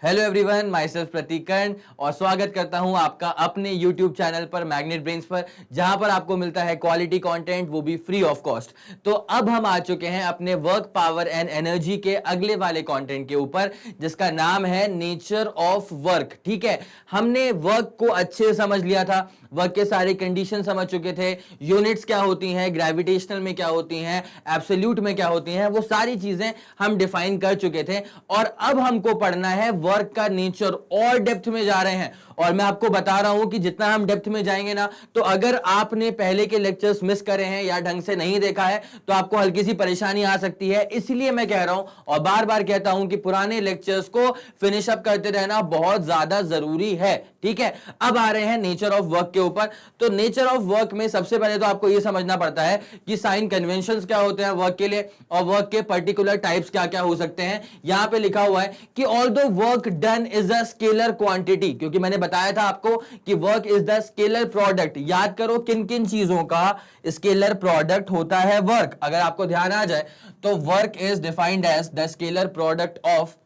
Hello everyone, my self प्रतीक कर्ण और स्वागत करता हूं आपका अपने YouTube चैनल पर मैग्नेट ब्रेन्स पर, जहां पर आपको मिलता है क्वालिटी कंटेंट, वो भी फ्री ऑफ कॉस्ट। तो अब हम आ चुके हैं अपने वर्क पावर एंड एनर्जी के अगले वाले कंटेंट के ऊपर, जिसका नाम है नेचर ऑफ वर्क। ठीक है, हमने वर्क को अच्छे से समझ लिया था, वर्क के सारे कंडीशन समझ चुके थे, यूनिट्स क्या होती हैं, ग्रेविटेशनल में क्या होती हैं, एब्सोल्यूट में क्या होती हैं, वो सारी चीजें हम डिफाइन कर चुके थे। और अब हमको पढ़ना है वर्क का नेचर, और डेप्थ में जा रहे हैं। और मैं आपको बता रहा हूं कि जितना हम डेप्थ में जाएंगे ना, तो अगर आपने पहले के लेक्चर्स मिस करे हैं या ढंग से नहीं देखा है तो आपको हल्की सी परेशानी आ सकती है। इसलिए मैं कह रहा हूं और बार बार कहता हूं कि पुराने लेक्चर्स को फिनिश अप करते रहना बहुत ज्यादा जरूरी है। ठीक है, अब आ रहे हैं नेचर ऑफ वर्क के ऊपर। तो नेचर ऑफ वर्क में सबसे पहले तो आपको यह समझना पड़ता है कि साइन कन्वेंशंस क्या होते हैं वर्क के लिए, और वर्क के पर्टिकुलर टाइप्स क्या क्या हो सकते हैं। यहां पे लिखा हुआ है कि although work done is a scalar quantity, क्योंकि मैंने बताया था आपको कि work is the scalar product. याद करो किन किन चीजों का स्केलर प्रोडक्ट होता है वर्क। अगर आपको ध्यान आ जाए तो work is defined as the scalar product of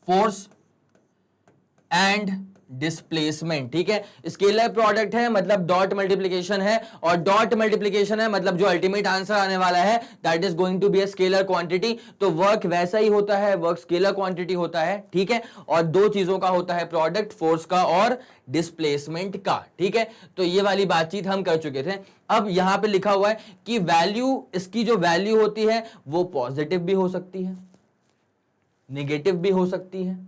force and displacement. ठीक है, स्केलर प्रोडक्ट है मतलब डॉट मल्टीप्लीकेशन है, और डॉट मल्टीप्लीकेशन है मतलब जो अल्टीमेट आंसर आने वाला है that is going to be a scalar quantity. तो वर्क वैसा ही होता है, वर्क स्केलर क्वांटिटी होता है। ठीक है, और दो चीजों का होता है प्रोडक्ट, फोर्स का और डिस्प्लेसमेंट का। ठीक है, तो ये वाली बातचीत हम कर चुके थे। अब यहां पे लिखा हुआ है कि वैल्यू, इसकी जो वैल्यू होती है वो पॉजिटिव भी हो सकती है, निगेटिव भी हो सकती है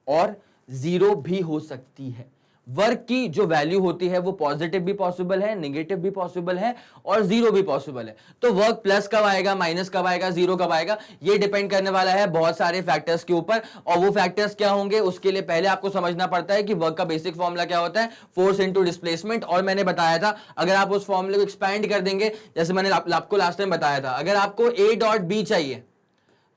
और जीरो भी हो सकती है। वर्क की जो वैल्यू होती है वो पॉजिटिव भी पॉसिबल है, नेगेटिव भी पॉसिबल है और जीरो भी पॉसिबल है। तो वर्क प्लस कब आएगा, माइनस कब आएगा, जीरो कब आएगा, ये डिपेंड करने वाला है बहुत सारे फैक्टर्स के ऊपर। और वो फैक्टर्स क्या होंगे, उसके लिए पहले आपको समझना पड़ता है कि वर्क का बेसिक फॉर्मूला क्या होता है, फोर्स इंटू डिस्प्लेसमेंट। और मैंने बताया था अगर आप उस फॉर्मूले को एक्सपैंड कर देंगे, जैसे मैंने आपको लास्ट टाइम बताया था, अगर आपको ए डॉट बी चाहिए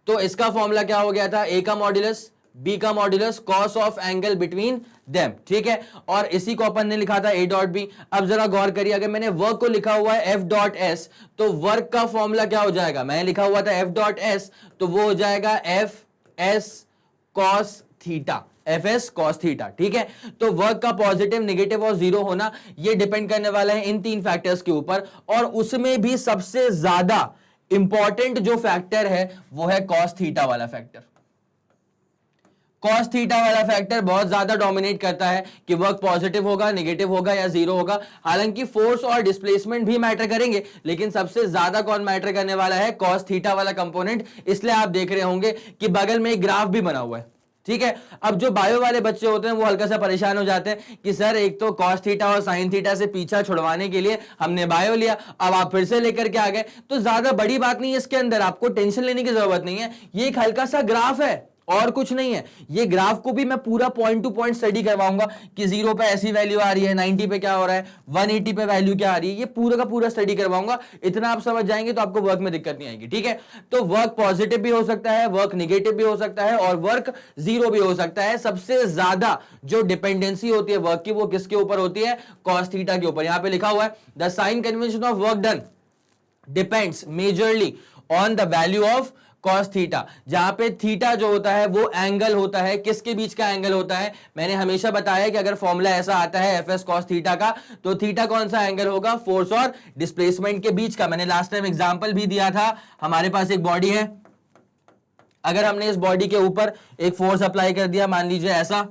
तो इसका फॉर्मूला क्या हो गया था, ए का मॉड्यूलस बी का modulus cos of angle between them. ठीक है, और इसी को अपन ने लिखा था ए डॉट बी। अब जरा गौर करिए, अगर मैंने वर्क को लिखा हुआ है एफ डॉट एस, तो वर्क का फॉर्मूला क्या हो जाएगा, मैंने लिखा हुआ था एफ डॉट एस, तो वो हो जाएगा F S cos theta, F S cos theta. ठीक है, तो वर्क का पॉजिटिव, नेगेटिव और जीरो होना ये डिपेंड करने वाला है इन तीन फैक्टर्स के ऊपर। और उसमें भी सबसे ज्यादा इंपॉर्टेंट जो फैक्टर है वो है कॉस थीटा वाला फैक्टर। कॉस थीटा वाला फैक्टर बहुत ज्यादा डोमिनेट करता है कि वर्क पॉजिटिव होगा, नेगेटिव होगा या जीरो होगा। हालांकि फोर्स और डिस्प्लेसमेंट भी मैटर करेंगे, लेकिन सबसे ज्यादा कौन मैटर करने वाला है, कॉस थीटा वाला कंपोनेंट। इसलिए आप देख रहे होंगे कि बगल में एक ग्राफ भी बना हुआ है। ठीक है, अब जो बायो वाले बच्चे होते हैं वो हल्का सा परेशान हो जाते हैं कि सर एक तो कॉस थीटा और साइन थीटा से पीछा छुड़वाने के लिए हमने बायो लिया, अब आप फिर से लेकर के आ गए। तो ज्यादा बड़ी बात नहीं है इसके अंदर, आपको टेंशन लेने की जरूरत नहीं है। ये एक हल्का सा ग्राफ है और कुछ नहीं है। ये ग्राफ को भी मैं पूरा पॉइंट टू पॉइंट स्टडी करवाऊंगा कि 0 पे ऐसी वैल्यू आ रही है, 90 पे क्या हो रहा है, 180 पे वैल्यू क्या आ रही है, ये पूरा का पूरा स्टडी करवाऊंगा। इतना आप समझ जाएंगे तो आपको वर्क में दिक्कत नहीं आएगी। ठीक है, तो वर्क पॉजिटिव भी हो सकता है, वर्क निगेटिव भी हो सकता है और वर्क जीरो भी हो सकता है। सबसे ज्यादा जो डिपेंडेंसी होती है वर्क की वो किसके ऊपर होती है, कॉस थीटा के ऊपर। यहां पे लिखा हुआ है the sign convention of work done depends majorly on the value of cos theta, जहां पे थीटा जो होता है वो एंगल होता है, किसके बीच का एंगल होता है। मैंने हमेशा बताया कि अगर फॉर्मूला ऐसा आता है एफ एस कॉस थीटा का, तो थीटा कौन सा एंगल होगा, फोर्स और डिस्प्लेसमेंट के बीच का। मैंने लास्ट टाइम एग्जांपल भी दिया था, हमारे पास एक बॉडी है, अगर हमने इस बॉडी के ऊपर एक फोर्स अप्लाई कर दिया, मान लीजिए ऐसा,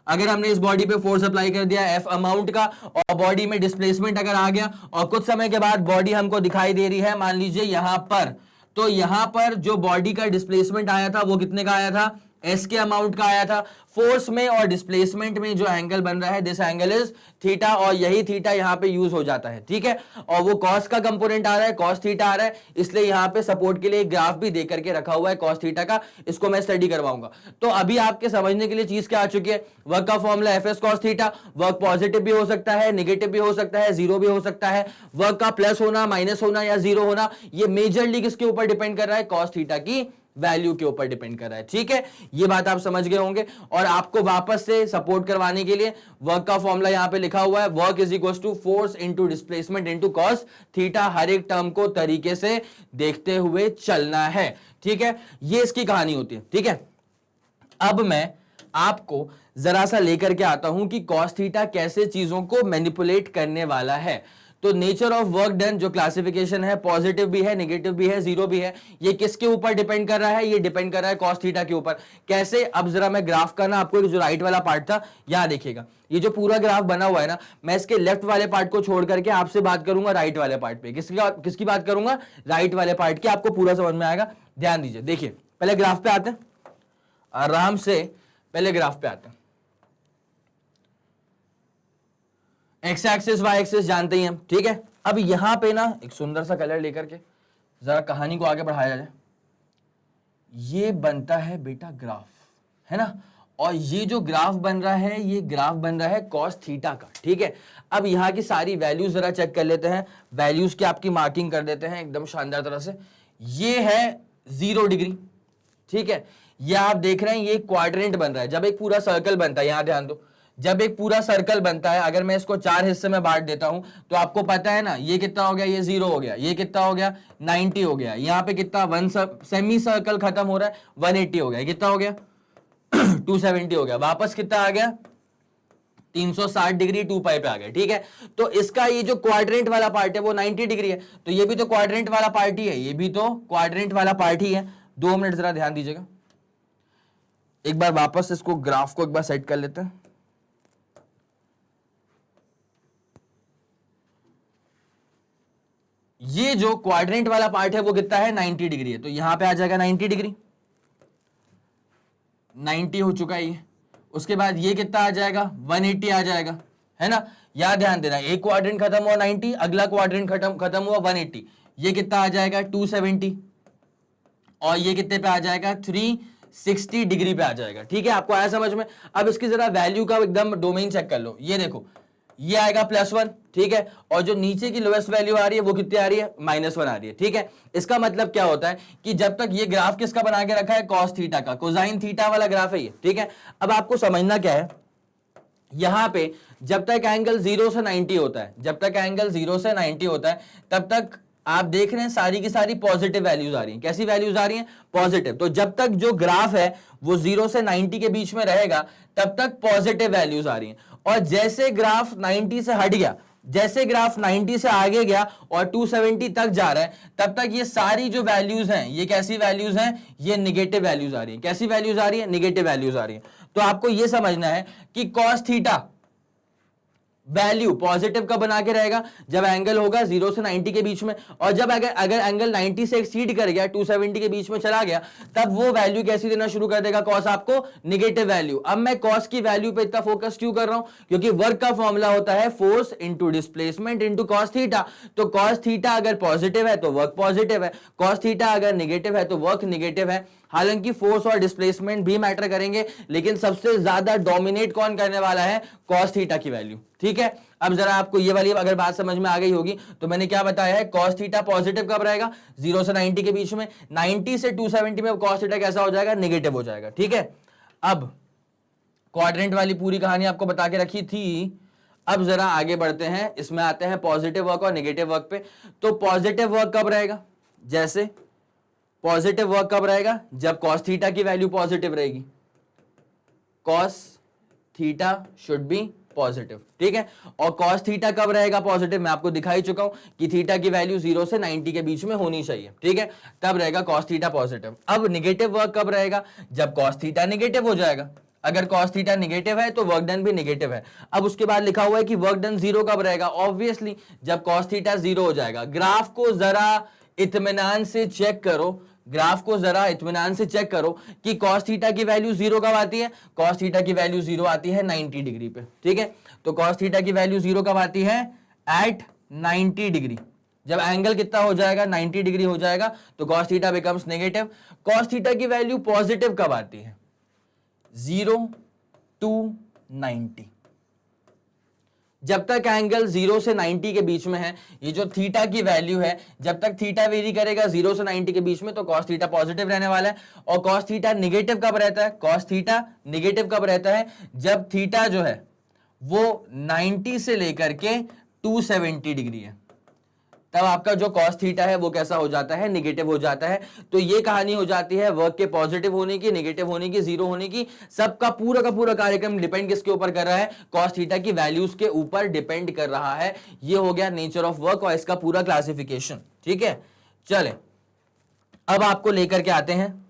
अगर हमने इस बॉडी पे फोर्स अप्लाई कर दिया एफ अमाउंट का, और बॉडी में डिस्प्लेसमेंट अगर आ गया और कुछ समय के बाद बॉडी हमको दिखाई दे रही है मान लीजिए यहां पर, तो यहां पर जो बॉडी का डिस्प्लेसमेंट आया था वो कितने का आया था, एस के अमाउंट का आया था। फोर्स में और डिस्प्लेसमेंट में जो एंगल बन रहा है दिस एंगल इज थीटा, और यही थीटा यहां पे यूज हो जाता है। ठीक है, और वो कॉस का कंपोनेंट आ रहा है, कॉस थीटा आ रहा है, इसलिए यहां पे सपोर्ट के लिए एक ग्राफ भी दे करके रखा हुआ है कॉस थीटा का, इसको मैं स्टडी करवाऊंगा। तो अभी आपके समझने के लिए चीज क्या आ चुकी है, वर्क का formula F S cos theta, work positive भी हो सकता है, नेगेटिव भी हो सकता है, जीरो भी हो सकता है। वर्क का प्लस होना, माइनस होना या जीरो होना ये मेजरली किसके ऊपर डिपेंड कर रहा है, कॉस थीटा की वैल्यू के ऊपर डिपेंड कर रहा है। ठीक है, ये बात आप समझ गए होंगे। और आपको वापस से सपोर्ट करवाने के लिए वर्क का फॉर्मूला यहां पे लिखा हुआ है, work is equal to force into displacement into cos theta. हर एक टर्म को तरीके से देखते हुए चलना है। ठीक है, ये इसकी कहानी होती है। ठीक है, अब मैं आपको जरा सा लेकर के आता हूं कि कॉस थीटा कैसे चीजों को मैनिपुलेट करने वाला है। तो नेचर ऑफ वर्क डन जो क्लासिफिकेशन है, पॉजिटिव भी है, नेगेटिव भी है, जीरो भी है, ये किसके ऊपर डिपेंड कर रहा है? ये डिपेंड कर रहा है कॉस थीटा के ऊपर। कैसे? अब जरा मैं ग्राफ का ना आपको जो राइट वाला पार्ट था यहां देखिएगा, ये जो पूरा ग्राफ बना हुआ है ना, मैं इसके लेफ्ट वाले पार्ट को छोड़ करके आपसे बात करूंगा राइट वाले पार्ट पे। किसकी बात करूंगा? राइट वाले पार्ट की। आपको पूरा समझ में आएगा, ध्यान दीजिए। देखिए पहले ग्राफ पे आते हैं, आराम से पहले ग्राफ पे आते हैं। एक्स एक्सिस वाई एक्सिस जानते ही हम, ठीक है। अब यहां पे ना एक सुंदर सा कलर लेकर के जरा कहानी को आगे बढ़ाया जाए। ये बनता है बेटा ग्राफ, है ना, और ये जो ग्राफ बन रहा है, ये ग्राफ बन रहा है कॉस थीटा का, ठीक है। अब यहां की सारी वैल्यूज जरा चेक कर लेते हैं, वैल्यूज की आपकी मार्किंग कर देते हैं एकदम शानदार तरह से। ये है 0 डिग्री, ठीक है। ये आप देख रहे हैं ये क्वाड्रेंट बन रहा है। जब एक पूरा सर्कल बनता है, यहां ध्यान दो, जब एक पूरा सर्कल बनता है, अगर मैं इसको 4 हिस्से में बांट देता हूं तो आपको पता है ना, ये कितना हो गया? ये 0 हो गया। ये कितना हो गया? 90 हो गया। यहां पे कितना? 1 सेमी सर्कल खत्म हो रहा है, 180 हो गया। कितना हो गया? 270 हो गया। वापस कितना आ गया? 360 डिग्री 2 पाई पे आ गया, ठीक है। तो इसका ये जो क्वाड्रेंट वाला पार्ट है वो 90 डिग्री है, तो ये भी तो क्वाड्रेंट वाला पार्ट ही है, ये भी तो क्वाड्रेंट वाला पार्ट ही है। 2 मिनट जरा ध्यान दीजिएगा, एक बार वापस इसको ग्राफ को एक बार सेट कर लेते हैं। ये जो क्वाड्रेंट वाला पार्ट है वो कितना है? 90 डिग्री है, तो यहां पे आ जाएगा 90 डिग्री, 90 हो चुका है ये। उसके बाद ये कितना आ जाएगा? 180 आ जाएगा, है ना। याद ध्यान देना, एक क्वाड्रेंट खत्म हुआ 90, अगला क्वाड्रेंट खत्म हुआ 180, ये कितना आ जाएगा? 270, और ये कितने पे आ जाएगा? 360 डिग्री पे आ जाएगा, ठीक है। आपको आया समझ में? अब इसकी जरा वैल्यू का एकदम डोमेन चेक कर लो। ये देखो, ये आएगा +1, ठीक है, और जो नीचे की लोएस्ट वैल्यू आ रही है वो कितनी आ रही है? -1 आ रही है, ठीक है। इसका मतलब क्या होता है कि जब तक ये ग्राफ किसका बना के रखा है? कॉस थीटा का, कोसाइन थीटा वाला ग्राफ है ये, ठीक है। अब आपको समझना क्या है, यहां पे जब तक एंगल 0 से 90 होता है, जब तक एंगल 0 से 90 होता है, तब तक आप देख रहे हैं सारी की सारी पॉजिटिव वैल्यूज आ रही हैं। कैसी वैल्यूज आ रही हैं? पॉजिटिव। तो जब तक जो ग्राफ है वो 0 से 90 के बीच में रहेगा, तब तक पॉजिटिव वैल्यूज आ रही हैं। और जैसे ग्राफ 90 से हट गया, जैसे ग्राफ 90 से आगे गया और 270 तक जा रहा है, तब तक ये सारी जो वैल्यूज हैं, ये कैसी वैल्यूज हैं? ये निगेटिव वैल्यूज आ रही हैं। कैसी वैल्यूज आ रही है? निगेटिव वैल्यूज आ रही हैं। तो आपको यह समझना है कि कॉस थीटा वैल्यू पॉजिटिव कब बना के रहेगा? जब एंगल होगा 0 से 90 के बीच में, और जब अगर एंगल 90 से एक्सीड कर गया, 270 के बीच में चला गया, तब वो वैल्यू कैसी देना शुरू कर देगा? कॉस आपको निगेटिव वैल्यू। अब मैं कॉस की वैल्यू पे इतना फोकस क्यों कर रहा हूं? क्योंकि वर्क का फॉर्मूला होता है force into displacement into cos theta. तो कॉस थीटा अगर पॉजिटिव है तो वर्क पॉजिटिव है, कॉस थीटा अगर निगेटिव है तो वर्क निगेटिव है। हालांकि फोर्स और डिस्प्लेसमेंट भी मैटर करेंगे, लेकिन सबसे ज्यादा डोमिनेट कौन करने वाला है? कॉस थीटा की वैल्यू, ठीक है। अब जरा आपको ये वाली अगर बात समझ में आ गई होगी, तो मैंने क्या बताया है? कॉस थीटा पॉजिटिव कब रहेगा? 0 से 90 के बीच में। 90 से 270 में कॉस थीटा कैसा हो जाएगा? निगेटिव हो जाएगा, ठीक है। अब क्वाड्रेंट वाली पूरी कहानी आपको बता के रखी थी। अब जरा आगे बढ़ते हैं, इसमें आते हैं पॉजिटिव वर्क और नेगेटिव वर्क पे। तो पॉजिटिव वर्क कब रहेगा? जैसे पॉजिटिव वर्क कब रहेगा? जब कॉस थीटा की वैल्यू पॉजिटिव रहेगी। Cos theta should be positive, ठीक है। और कॉस थीटा कब रहेगा पॉजिटिव? मैं आपको दिखा ही चुका हूं कि थीटा की वैल्यू 0 से 90 के बीच में होनी चाहिए, ठीक है, तब रहेगा कॉस थीटा पॉजिटिव। अब नेगेटिव वर्क कब रहेगा? जब कॉस थीटा नेगेटिव हो जाएगा। अगर कॉस थीटा नेगेटिव है तो वर्क डन भी नेगेटिव है। अब उसके बाद लिखा हुआ है कि वर्क डन 0 कब रहेगा? ऑब्वियसली जब कॉस थीटा 0 हो जाएगा। ग्राफ को जरा इत्मीनान से चेक करो, ग्राफ को जरा इत्मीनान से चेक करो कि कॉस थीटा की वैल्यू 0 कब आती है? कॉस थीटा की वैल्यू 0 आती है 90 डिग्री पे, ठीक है। तो कॉस थीटा की वैल्यू 0 कब आती है? Eight 90 degree. जब एंगल कितना हो जाएगा? 90 डिग्री हो जाएगा, तो cos theta becomes negative. Cos theta की वैल्यू पॉजिटिव कब आती है? 0 to 90। जब तक एंगल 0 से 90 के बीच में है, ये जो थीटा की वैल्यू है, जब तक थीटा वेरी करेगा 0 से 90 के बीच में, तो कॉस थीटा पॉजिटिव रहने वाला है। और कॉस थीटा निगेटिव कब रहता है? कॉस थीटा निगेटिव कब रहता है? जब थीटा जो है वो 90 से लेकर के 270 डिग्री है। तब आपका जो cos थीटा है वो कैसा हो जाता है, निगेटिव हो जाता है। तो ये कहानी हो जाती है वर्क के पॉजिटिव होने की, निगेटिव होने की, जीरो होने की। सबका पूरा का पूरा कार्यक्रम डिपेंड किसके ऊपर कर रहा है, cos थीटा की वैल्यूज के ऊपर डिपेंड कर रहा है। ये हो गया नेचर ऑफ वर्क और इसका पूरा क्लासिफिकेशन। ठीक है, चले अब आपको लेकर के आते हैं,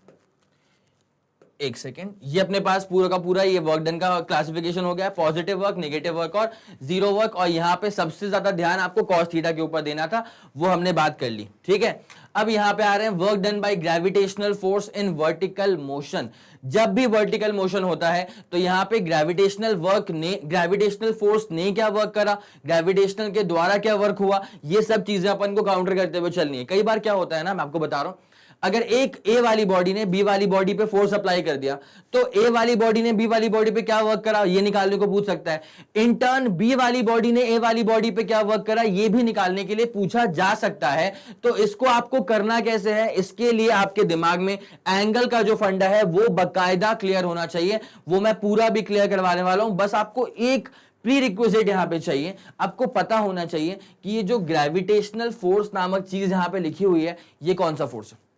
एक सेकेंड, ये अपने पास पूरा का पूरा ये वर्क डन का क्लासिफिकेशन हो गया, पॉजिटिव वर्क, नेगेटिव वर्क और जीरो वर्क। और यहां पे सबसे ज्यादा ध्यान आपको cos थीटा के ऊपर देना था, वो हमने बात कर ली। ठीक है, अब यहां पे आ रहे हैं work done by gravitational force in vertical motion. जब भी वर्टिकल मोशन होता है तो यहां पे ग्रेविटेशनल वर्क ने, ग्रेविटेशनल फोर्स ने क्या वर्क करा, ग्रेविटेशनल के द्वारा क्या वर्क हुआ, ये सब चीजें अपन को काउंटर करते हुए चलनी है। कई बार क्या होता है ना, मैं आपको बता रहा हूं, अगर एक ए वाली बॉडी ने बी वाली बॉडी पे फोर्स अप्लाई कर दिया तो ए वाली बॉडी ने बी वाली बॉडी पे क्या वर्क करा, ये निकालने को पूछ सकता है। इन टर्न बी वाली बॉडी ने ए वाली बॉडी पे क्या वर्क करा, ये भी निकालने के लिए पूछा जा सकता है। तो इसको आपको करना कैसे है, इसके लिए आपके दिमाग में एंगल का जो फंडा है वो बकायदा क्लियर होना चाहिए। वो मैं पूरा भी क्लियर करवाने वाला हूं। बस आपको एक प्री रिक्विजिट यहां पे चाहिए, आपको पता होना चाहिए कि ये जो ग्रेविटेशनल फोर्स नामक चीज यहां पे लिखी हुई है ये कौन सा फोर्स है।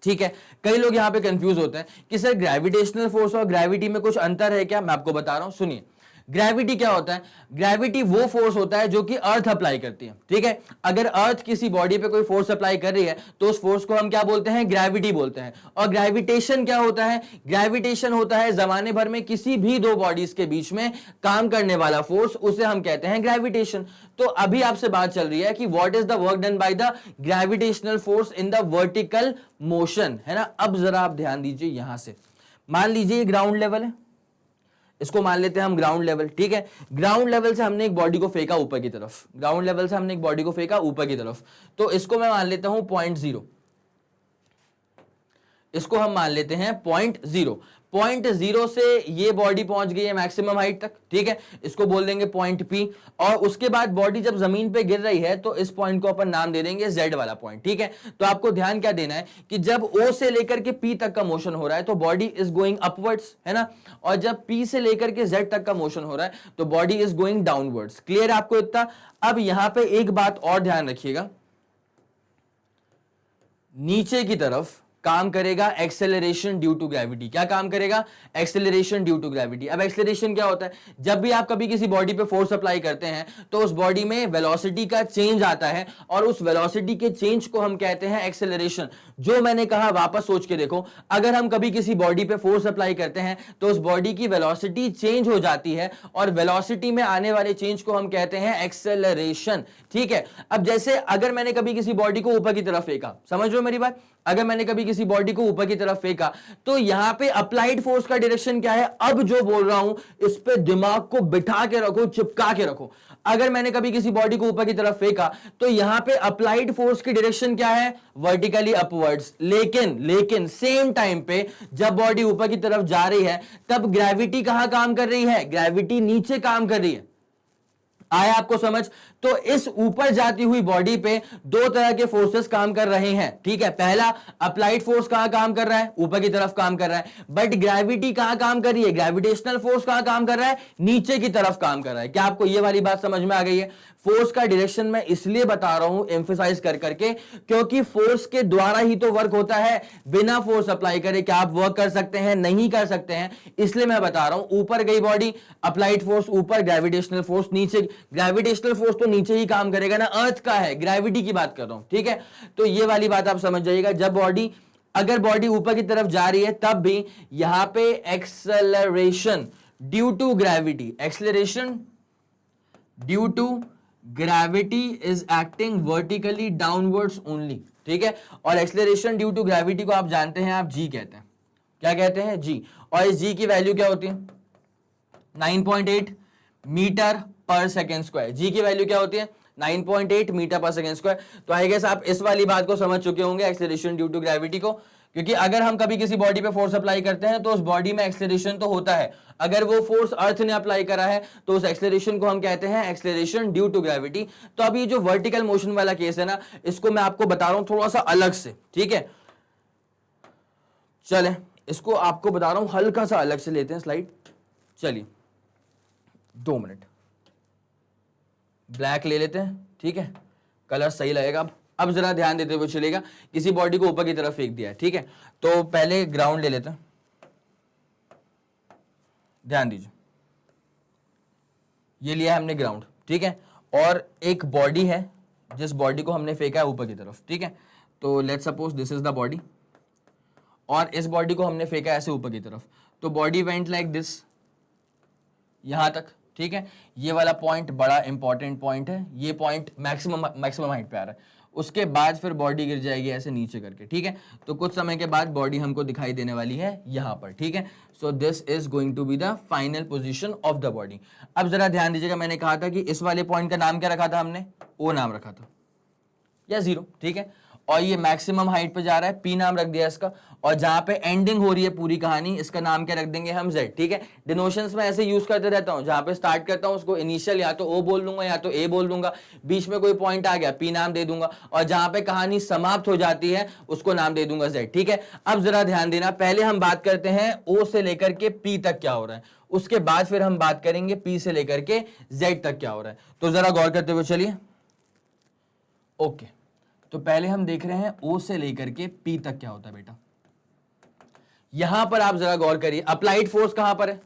ठीक है, कई लोग यहां पे कंफ्यूज होते हैं कि सर ग्रेविटेशनल फोर्स और ग्रेविटी में कुछ अंतर है क्या। मैं आपको बता रहा हूं, सुनिए। ग्रेविटी क्या होता है, ग्रेविटी वो फोर्स होता है जो कि अर्थ अप्लाई करती है। ठीक है, अगर अर्थ किसी बॉडी पे कोई फोर्स अप्लाई कर रही है तो उस फोर्स को हम क्या बोलते हैं, ग्रेविटी बोलते हैं। और ग्रेविटेशन क्या होता है, ग्रेविटेशन होता है जमाने भर में किसी भी दो बॉडीज के बीच में काम करने वाला फोर्स, उसे हम कहते हैं ग्रेविटेशन। तो अभी आपसे बात चल रही है कि what is the work done by the gravitational force in the vertical motion, है ना। अब जरा आप ध्यान दीजिए, यहां से मान लीजिए ग्राउंड लेवल है, इसको मान लेते हैं हम ग्राउंड लेवल। ठीक है, ग्राउंड लेवल से हमने एक बॉडी को फेंका ऊपर की तरफ, ग्राउंड लेवल से हमने एक बॉडी को फेंका ऊपर की तरफ, तो इसको मैं मान लेता हूं 0.0, इसको हम मान लेते हैं 0.0 से ये बॉडी पहुंच गई है मैक्सिमम हाइट तक। ठीक है, इसको बोल देंगे पॉइंट P। और उसके बाद बॉडी जब जमीन पे गिर रही है तो इस पॉइंट को अपन नाम दे देंगे Z वाला पॉइंट। ठीक है, तो आपको ध्यान क्या देना है कि जब O से लेकर के P तक का मोशन हो रहा है तो बॉडी इज गोइंग अपवर्ड्स, है ना। और जब P से लेकर के Z तक का मोशन हो रहा है तो body is going downwards. Clear आपको इतना। अब यहां पे एक बात और ध्यान रखिएगा, नीचे की तरफ काम करेगा एक्सेलरेशन ड्यू टू ग्रेविटी। क्या काम करेगा, एक्सेलरेशन ड्यू टू ग्रेविटी। अब एक्सेलरेशन क्या होता है, जब भी आप कभी किसी बॉडी पे फोर्स अप्लाई करते हैं तो उस बॉडी में वेलोसिटी का चेंज आता है और उस वेलोसिटी के चेंज को हम कहते हैं एक्सेलरेशन। जो मैंने कहा वापस सोच के देखो, अगर हम कभी किसी बॉडी पे फोर्स अप्लाई करते हैं तो उस बॉडी की वेलोसिटी चेंज हो जाती है और वेलोसिटी में आने वाले चेंज को हम कहते हैं एक्सेलरेशन। ठीक है, अब जैसे अगर मैंने कभी किसी बॉडी को ऊपर की तरफ फेंका, समझ रहे हो मेरी बात, अगर मैंने कभी किसी बॉडी को ऊपर की तरफ फेंका तो यहां पे अप्लाइड फोर्स का डायरेक्शन क्या है। अब जो बोल रहा हूं इस पे दिमाग को बिठा के रखो, चिपका के रखो। अगर मैंने कभी किसी बॉडी को ऊपर की तरफ फेंका तो यहां पे अप्लाइड फोर्स की डायरेक्शन क्या है, वर्टिकली अपवर्ड्स। लेकिन सेम टाइम पे जब बॉडी ऊपर की तरफ जा रही है तब ग्रेविटी कहां काम कर रही है, ग्रेविटी नीचे काम कर रही है। आया आपको समझ। तो इस ऊपर जाती हुई बॉडी पे दो तरह के फोर्सेस काम कर रहे हैं। ठीक है, पहला अप्लाइड फोर्स कहां काम कर रहा है, ऊपर की तरफ काम कर रहा है। बट ग्रेविटी कहां काम कर रही है, ग्रेविटेशनल फोर्स कहां काम कर रहा है, नीचे की तरफ काम कर रहा है। क्या आपको यह वाली बात समझ में आ गई है। फोर्स का डायरेक्शन मैं इसलिए बता रहा हूं एम्फेसाइज कर करके, क्योंकि फोर्स के द्वारा ही तो वर्क होता है। बिना फोर्स अप्लाई करे क्या आप वर्क कर सकते हैं, नहीं कर सकते हैं। इसलिए मैं बता रहा हूं, ऊपर गई बॉडी, अप्लाइड फोर्स ऊपर, ग्रेविटेशनल फोर्स नीचे। ग्रेविटेशनल फोर्स तो नीचे ही काम करेगा ना, अर्थ का है, ग्रेविटी की बात कर रहा हूं। ठीक है, तो ये वाली बात आप समझ जाइएगा। जब बॉडी, अगर बॉडी ऊपर की तरफ जा रही है तब भी यहां पे acceleration due to gravity, acceleration due to gravity is acting vertically downwards only. ठीक है, और एक्सेलरेशन ड्यू टू ग्रेविटी को आप जानते हैं, आप जी कहते हैं। क्या कहते हैं, जी। और इस जी की वैल्यू क्या होती है, 9.8 मीटर पर सेकेंड स्क्वायर। जी की वैल्यू क्या होती है, 9.8 मीटर पर सेकेंड स्क्वायर। तो आई गेस आप इस वाली बात को समझ चुके होंगे, एक्सेलरेशन ड्यू टू ग्रेविटी को। क्योंकि अगर हम कभी किसी बॉडी पे फोर्स अप्लाई करते हैं तो उस बॉडी में एक्सेलरेशन तो होता है। अगर वो फोर्स अर्थ ने अप्लाई करा है तो उस एक्सेलरेशन को हम कहते हैं एक्सेलरेशन ड्यू टू ग्रेविटी। तो अभी जो वर्टिकल मोशन वाला केस है ना, इसको मैं आपको बता रहा हूं थोड़ा सा अलग से। ठीक है, चलें इसको आपको बता रहा हूं हल्का सा अलग से लेते हैं स्लाइड। चलिए 2 मिनट, ब्लैक ले लेते हैं। ठीक है, कलर सही लगेगा। अब जरा ध्यान देते हुए चलेगा, किसी बॉडी को ऊपर की तरफ फेंक दिया है, ठीक है, तो पहले ग्राउंड ले लेते हैं, ध्यान दीजिए, ये लिया हमने ग्राउंड, ठीक है, और एक बॉडी है जिस बॉडी को हमने फेंका है ऊपर की तरफ, ठीक है, तो let's suppose this is the body, और इस बॉडी को हमने फेंका ऐसे ऊपर की तरफ, तो बॉडी वेंट लाइक दिस यहां तक, ठीक है, ये वाला पॉइंट बड़ा इंपॉर्टेंट पॉइंट है, ये पॉइंट मैक्सिमम हाइट पे आ रहा है, उसके बाद फिर बॉडी गिर जाएगी ऐसे नीचे करके, ठीक है, तो कुछ समय के बाद बॉडी हमको दिखाई देने वाली है यहां पर, ठीक है, so this is going to be the final position of the body. अब जरा ध्यान दीजिएगा, मैंने कहा था कि इस वाले पॉइंट का नाम क्या रखा था हमने, ओ नाम रखा था या जीरो, ठीक है, और ये मैक्सिमम हाइट पे जा रहा है, पी नाम रख दिया इसका, और जहां पे एंडिंग हो रही है पूरी कहानी, इसका नाम क्या रख देंगे हम, जेड, ठीक है। डिनोशंस में ऐसे यूज करते रहता हूं, जहां पे स्टार्ट करता हूं उसको इनिशियल या तो ओ बोल दूंगा या तो ए बोल दूंगा, बीच में कोई पॉइंट आ गया पी नाम दे दूंगा, और जहां पे कहानी समाप्त हो जाती है उसको नाम दे दूंगा जेड, ठीक है। अब जरा ध्यान देना, पहले हम बात करते हैं ओ से लेकर के पी तक क्या हो रहा है, उसके बाद फिर हम बात करेंगे पी से लेकर के जेड तक क्या हो रहा है, तो जरा गौर करते हुए चलिए। ओके, तो पहले हम देख रहे हैं ओ से लेकर के पी तक क्या होता है बेटा। यहां पर आप जरा गौर करिए, अप्लाइड फोर्स कहां पर है,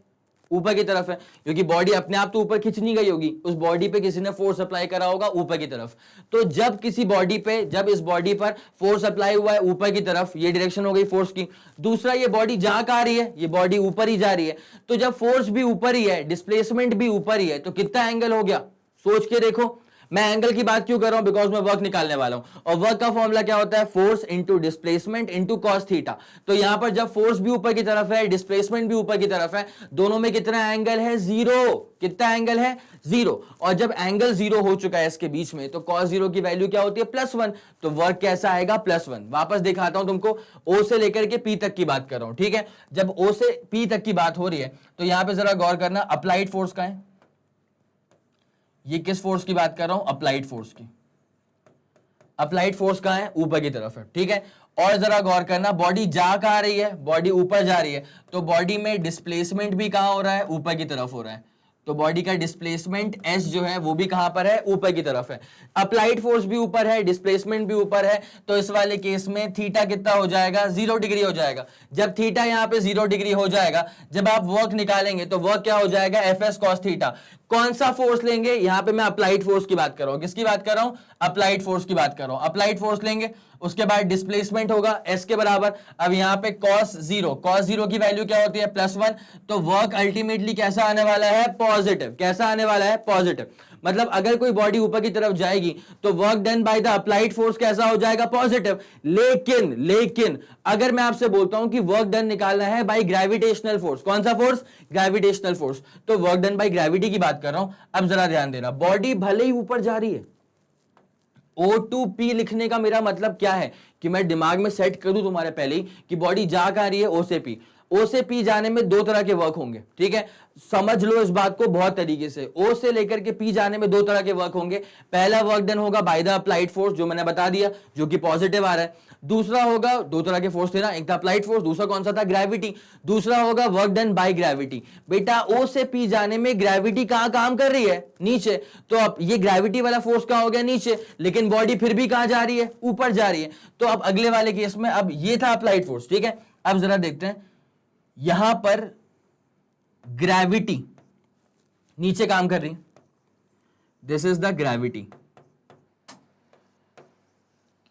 ऊपर की तरफ है, क्योंकि बॉडी अपने आप तो ऊपर खिंच नहीं गई होगी, उस बॉडी पे किसी ने फोर्स अप्लाई करा होगा ऊपर की तरफ। तो जब किसी बॉडी पे, जब इस बॉडी पर फोर्स अप्लाई हुआ है ऊपर की तरफ, ये डायरेक्शन हो गई फोर्स की। दूसरा, ये बॉडी जहां का आ रही है, ये बॉडी ऊपर ही जा रही है, तो जब फोर्स भी ऊपर ही है, डिस्प्लेसमेंट भी ऊपर ही है, तो कितना एंगल हो गया, सोच के देखो। मैं एंगल की बात क्यों कर रहा हूं, बिकॉज मैं वर्क निकालने वाला हूं, और वर्क का फॉर्मूला क्या होता है, force into displacement into cos theta. तो यहां पर जब फोर्स भी ऊपर की तरफ है, डिस्प्लेसमेंट भी ऊपर की तरफ है, दोनों में कितना एंगल है, जीरो। कितना एंगल है, जीरो। और जब एंगल जीरो हो चुका है इसके बीच में, तो कॉस जीरो की वैल्यू क्या होती है, +1। तो वर्क कैसा आएगा, +1। वापस दिखाता हूं तुमको, ओ से लेकर के पी तक की बात कर रहा हूं, ठीक है। जब ओ से पी तक की बात हो रही है, तो यहां पर जरा गौर करना, अप्लाइड फोर्स का है, ये किस फोर्स की बात कर रहा हूं, अप्लाइड फोर्स की। अप्लाइड फोर्स कहां है, ऊपर की तरफ है, ठीक है। और जरा गौर करना, बॉडी जा कहां रही है, बॉडी ऊपर जा रही है, तो बॉडी में डिस्प्लेसमेंट भी कहां हो रहा है, ऊपर की तरफ हो रहा है। तो बॉडी का डिस्प्लेसमेंट एस जो है वो भी कहां पर है, ऊपर की तरफ है। अप्लाइड फोर्स भी ऊपर है, डिस्प्लेसमेंट भी ऊपर है, तो इस वाले केस में थीटा कितना हो जाएगा, 0 डिग्री हो जाएगा। जब थीटा यहां पे 0 डिग्री हो जाएगा, जब आप वर्क निकालेंगे तो वर्क क्या हो जाएगा, एफ एस कॉस थीटा। कौन सा फोर्स लेंगे, यहां पे मैं अप्लाइड फोर्स की बात कर रहा हूं, किसकी बात कर रहा हूं, अप्लाइड फोर्स की बात कर रहा हूं। अप्लाइड फोर्स लेंगे, उसके बाद डिस्प्लेसमेंट होगा एस के बराबर। अब यहां पे कॉस जीरो की वैल्यू क्या होती है, +1। तो वर्क अल्टीमेटली कैसा आने वाला है, पॉजिटिव। कैसा आने वाला है, पॉजिटिव। मतलब अगर कोई बॉडी ऊपर की तरफ जाएगी तो work done by the applied force कैसा हो जाएगा, पॉजिटिव। लेकिन अगर मैं आपसे बोलता हूं कि वर्क डन निकालना है बाय ग्रेविटेशनल फोर्स, कौन सा फोर्स, ग्रेविटेशनल फोर्स, तो वर्क डन बाय ग्रेविटी की बात कर रहा हूं। अब जरा ध्यान देना, बॉडी भले ही ऊपर जा रही है, O2P लिखने का मेरा मतलब क्या है कि मैं दिमाग में सेट कर दूं तुम्हारे पहले ही कि बॉडी जा कहां रही है, O से P। O से P जाने में 2 तरह के वर्क होंगे, ठीक है, समझ लो इस बात को बहुत तरीके से। O से लेकर के P जाने में 2 तरह के वर्क होंगे। पहला वर्क डन होगा बाय द अप्लाइड फोर्स, जो मैंने बता दिया, जो कि पॉजिटिव आ रहा है। दूसरा होगा, 2 तरह के फोर्स थे ना, एक था अप्लाइड फोर्स, दूसरा कौन सा था, ग्रेविटी। दूसरा होगा वर्क डन बाय ग्रेविटी। बेटा O से P जाने में ग्रेविटी कहां काम कर रही है, नीचे, तो अब ये ग्रेविटी वाला फोर्स कहां हो गया, नीचे, लेकिन बॉडी फिर भी कहां जा रही है, ऊपर जा रही है। तो अब अगले वाले केस में, अब ये था अप्लाइड फोर्स, ठीक है। अब जरा देखते हैं, यहां पर ग्रेविटी नीचे काम कर रही है, दिस इज द ग्रेविटी,